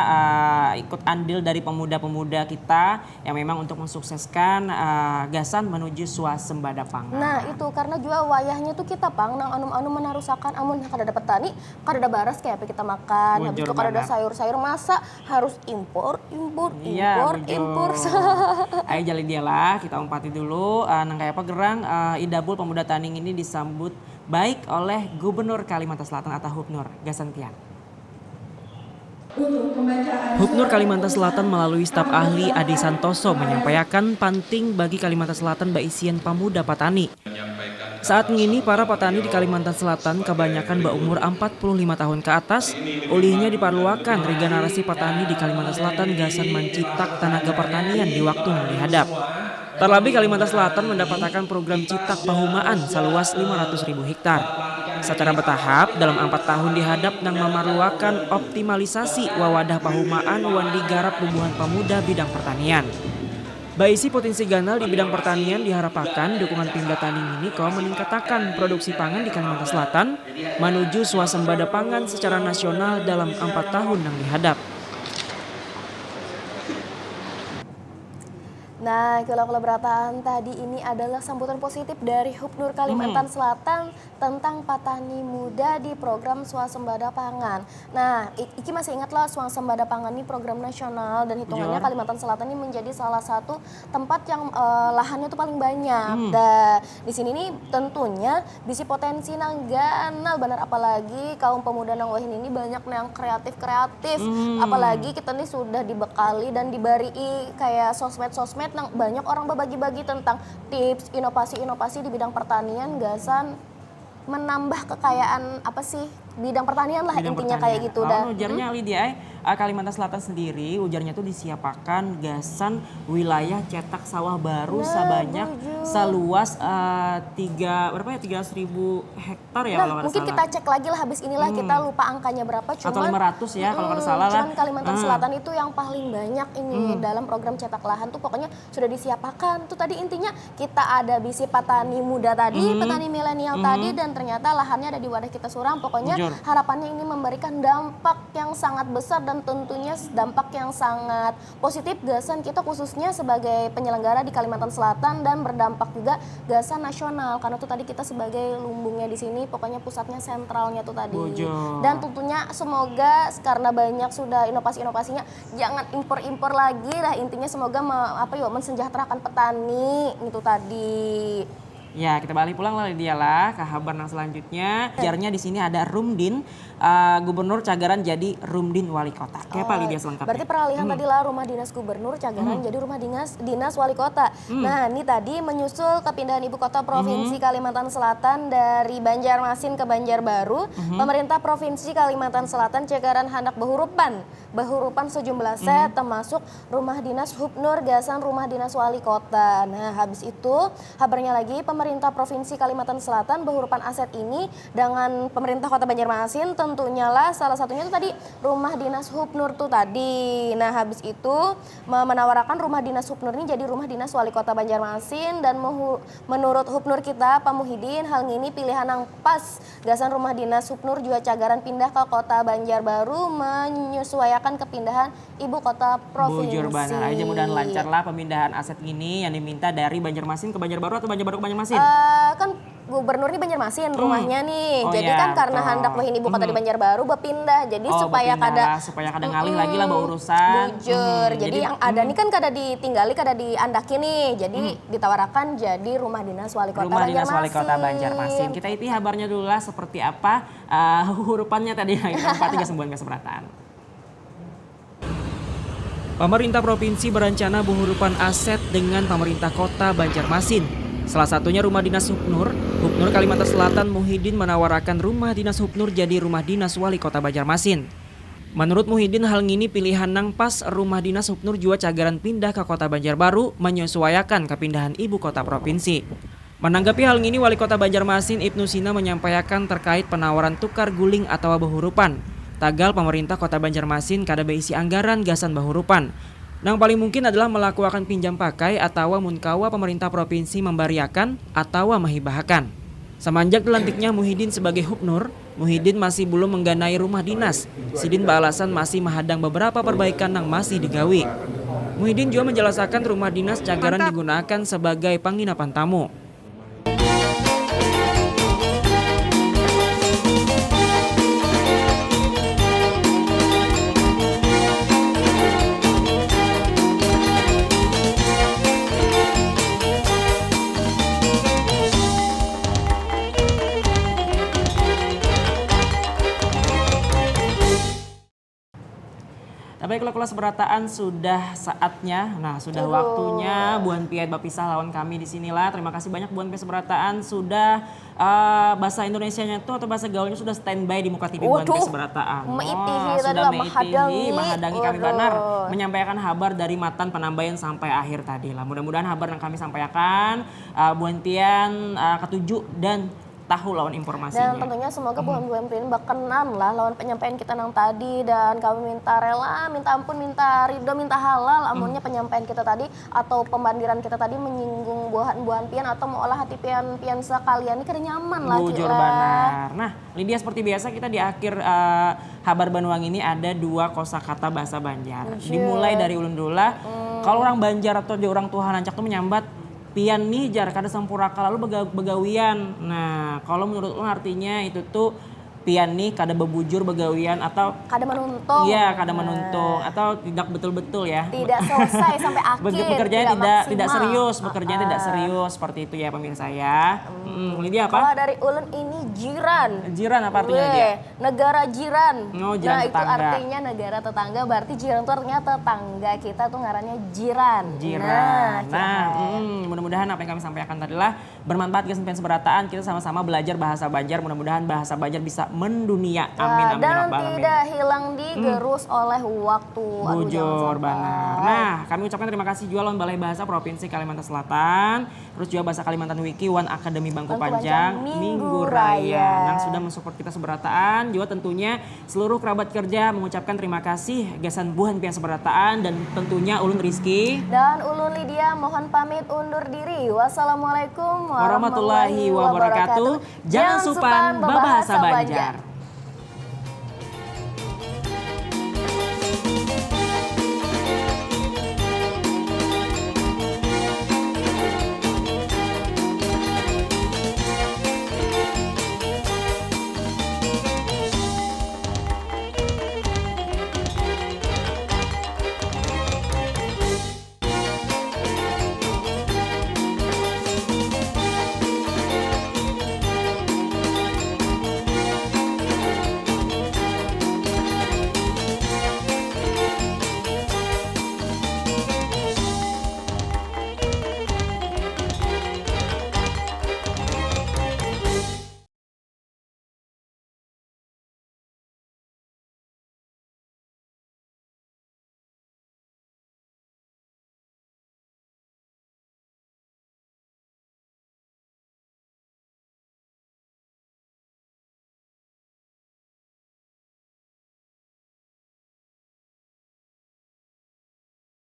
ikut andil dari pemuda-pemuda kita yang memang untuk mensukseskan gasan menuju swasembada pangan. Nah itu karena juga wayahnya tuh kita pang nang anu menarusakan amun kada dapat tani kada ada baras kayak apa kita makan. Habis itu kada ada sayur-sayur, masa harus impor. Ayo jali dia lah kita umpati dulu nang kayak apa gerang Idabul Pemuda Tani ini disambut baik oleh Gubernur Kalimantan Selatan atau Hupnur Gasan Pian. Hupnur Kalimantan Selatan melalui staf ahli Adi Santoso menyampaikan penting bagi Kalimantan Selatan baisian pemuda petani. Saat ini para petani di Kalimantan Selatan kebanyakan berumur 45 tahun ke atas, ulihnya diperluakan regenerasi petani di Kalimantan Selatan gasan mencitak tenaga pertanian di waktu yang dihadap. Terlebih Kalimantan Selatan mendapatkan program Citak Pahumaan seluas 500.000 hektar. Secara bertahap dalam 4 tahun dihadap dan memerlukan optimalisasi wawadah pahumaan wan digarap bubuhan pemuda bidang pertanian. Baisi potensi ganal di bidang pertanian diharapkan dukungan Pemda Tani ini kau meningkatkan produksi pangan di Kalimantan Selatan menuju swasembada pangan secara nasional dalam 4 tahun yang dihadap. Nah, kalau berataan tadi ini adalah sambutan positif dari Hupnur Kalimantan Selatan tentang petani muda di program swasembada pangan. Nah, Iki masih ingatlah swasembada pangan ini program nasional dan hitungannya Kalimantan Selatan ini menjadi salah satu tempat yang lahannya itu paling banyak. Dan di sini nih tentunya bisi potensi nang ganal benar, apalagi kaum pemuda nang wahin ini banyak yang kreatif. Apalagi kita nih sudah dibekali dan diberi kayak sosmed nang banyak orang berbagi-bagi tentang tips inovasi-inovasi di bidang pertanian gasan menambah kekayaan apa sih bidang pertanian lah Bidang intinya pertanian. kayak gitu Lalu dah. ujarnya Lydia, Kalimantan Selatan sendiri ujarnya tuh disiapakan gasan wilayah cetak sawah baru Nah, sebanyak setuju. seluas 300.000 hektar ya Nah, kalau nggak mungkin salah. kita cek lagi lah habis inilah kita lupa angkanya berapa Atau cuman 500 ya kalau nggak salah lah. cuman Kalimantan Selatan itu yang paling banyak ini dalam program cetak lahan tuh pokoknya sudah disiapakan. Tuh tadi intinya kita ada bisi petani muda tadi, petani milenial tadi dan ternyata lahannya ada di wadah kita suram. Pokoknya Jujur. harapannya ini memberikan dampak yang sangat besar dan tentunya dampak yang sangat positif gasan kita khususnya sebagai penyelenggara di Kalimantan Selatan dan berdampak juga gasan nasional karena tuh tadi kita sebagai lumbungnya di sini pokoknya pusatnya sentralnya tuh tadi. Bujur. Dan tentunya semoga karena banyak sudah inovasi-inovasinya jangan impor-impor lagi lah intinya semoga mensejahterakan petani itu tadi. Ya, kita balik pulang lah Lydia lah ke kabar yang selanjutnya. Jarnya di sini ada Rumdin, Gubernur Cagaran jadi Rumdin Wali Kota. Kayak apa Lydia selengkapnya? Berarti peralihan tadi lah rumah dinas gubernur Cagaran jadi rumah dinas wali kota. Nah, ini tadi menyusul kepindahan ibu kota provinsi Kalimantan Selatan dari Banjarmasin ke Banjarbaru, pemerintah provinsi Kalimantan Selatan Cagaran hendak behurupan sejumlah set termasuk rumah dinas Hubnur gasan rumah dinas wali kota. Nah, habis itu kabarnya lagi pemerintah provinsi Kalimantan Selatan behurupan aset ini dengan pemerintah kota Banjarmasin tentunya lah salah satunya itu tadi rumah dinas Hubnur tuh tadi. Nah, habis itu menawarkan rumah dinas Hubnur ini jadi rumah dinas wali kota Banjarmasin dan menurut Hubnur kita Pak Muhyiddin hal ini pilihan yang pas gasan rumah dinas Hubnur juga Cagaran pindah ke kota Banjarbaru menyesuaikan kepindahan ibu kota provinsi. Bujur benar aja mudah lancar lah pemindahan aset ini yang diminta dari Banjarmasin ke Banjarbaru atau Banjarbaru ke Banjarmasin? Kan gubernur ini Banjarmasin rumahnya nih. Oh jadi iya, kan karena betul. hendak wahin ibu kota di Banjarbaru berpindah. Jadi supaya supaya kada ngalih lagi lah bawa urusan. Bujur. Jadi yang ada nih kan kada ditinggali, kada diandaki nih. Jadi ditawarkan jadi rumah dinas wali kota Rumah dinas Banjarmasin. wali kota Banjarmasin. Kita iti kabarnya dulu lah seperti apa hurufannya tadi yang tempat 3 sembuhan keseberataan. Pemerintah provinsi berencana behurupan aset dengan pemerintah kota Banjarmasin. Salah satunya rumah dinas Hubnur Kalimantan Selatan Muhyiddin menawarkan rumah dinas Hubnur jadi rumah dinas wali kota Banjarmasin. Menurut Muhyiddin hal ini pilihan nang pas rumah dinas Hubnur jua Cagaran pindah ke kota Banjarbaru menyesuaikan kepindahan ibu kota provinsi. Menanggapi hal ini Wali Kota Banjarmasin Ibnu Sina menyampaikan terkait penawaran tukar guling atau behurupan. Tagal pemerintah kota Banjarmasin kada beisi anggaran gasan behurupan. Yang paling mungkin adalah melakukan pinjam pakai atau munkawa pemerintah provinsi membariakan atau mahibahkan. Semenjak dilantiknya Muhyiddin sebagai Hubnur, Muhyiddin masih belum mengganai rumah dinas. Sidin beralasan masih menghadang beberapa perbaikan yang masih digawi. Muhyiddin juga menjelaskan rumah dinas Cagaran digunakan sebagai penginapan tamu. Baiklah kelas berataan sudah saatnya, sudah waktunya Buan Piet berpisah lawan kami di sinilah. Terima kasih banyak Buan Piet Seberataan sudah bahasa Indonesianya itu atau bahasa gaulnya sudah standby di muka TV Buan Piet Seberataan. Sudah menghadangi kami benar menyampaikan kabar dari matan penambahan sampai akhir tadi lah. Mudah-mudahan kabar yang kami sampaikan Buan Pian ketujuh dan tahu lawan informasinya. Dan tentunya semoga buan-buan ini berkenan lah lawan penyampaian kita nang tadi dan kami minta rela, minta ampun, minta ridho, minta halal amunnya penyampaian kita tadi atau pembandiran kita tadi menyinggung buahan-buahan pian atau mengolah hati pian sekalian ini kada nyaman lah. Bujur benar. Nah, Lydia seperti biasa kita di akhir kabar Banuang ini ada 2 kosakata bahasa Banjar. Dimulai dari ulun dulu lah. Kalau orang Banjar atau di orang Tuhan Ancak tuh menyambat pian nih jar kada sampuraka lalu begawian. Nah, kalau menurut lo artinya itu tuh pian nih kada bebujur begawian atau kada menuntung. Iya, kada menuntung atau tidak betul-betul ya. Tidak selesai sampai akhir. Bekerjanya tidak maksimal. serius, bekerjanya tidak serius seperti itu ya pemirsa ya. Lydia apa? Kalau dari ulun ini jiran. Jiran apa artinya dia? Negara jiran. Oh, jiran nah, tetangga. itu artinya negara tetangga, berarti jiran itu artinya tetangga kita tuh ngarannya jiran. Jiran. Nah, mudah-mudahan mudah-mudahan apa yang kami sampaikan adalah bermanfaat guys impian seberataan. Kita sama-sama belajar bahasa Banjar, mudah-mudahan bahasa Banjar bisa mendunia. Amin amin Dan ya rabbal alamin. tidak hilang digerus oleh waktu. Aduh, jangan Bujur sampai. banget. Nah, kami ucapkan terima kasih juga lawan Balai Bahasa Provinsi Kalimantan Selatan, terus juga Bahasa Kalimantan Wiki, Wan Akademi Bangku Bangku Panjang, Panjang, Minggu Minggu Raya. Raya. Yang sudah mensupport kita seberataan, juga tentunya seluruh kerabat kerja mengucapkan terima kasih Gasan Buhan Pian Seberataan dan tentunya Ulun Rizky. Dan Ulun Lydia mohon pamit undur diri. Wassalamualaikum Warahmatullahi wabarakatuh. Jangan supan babahasa Banjar.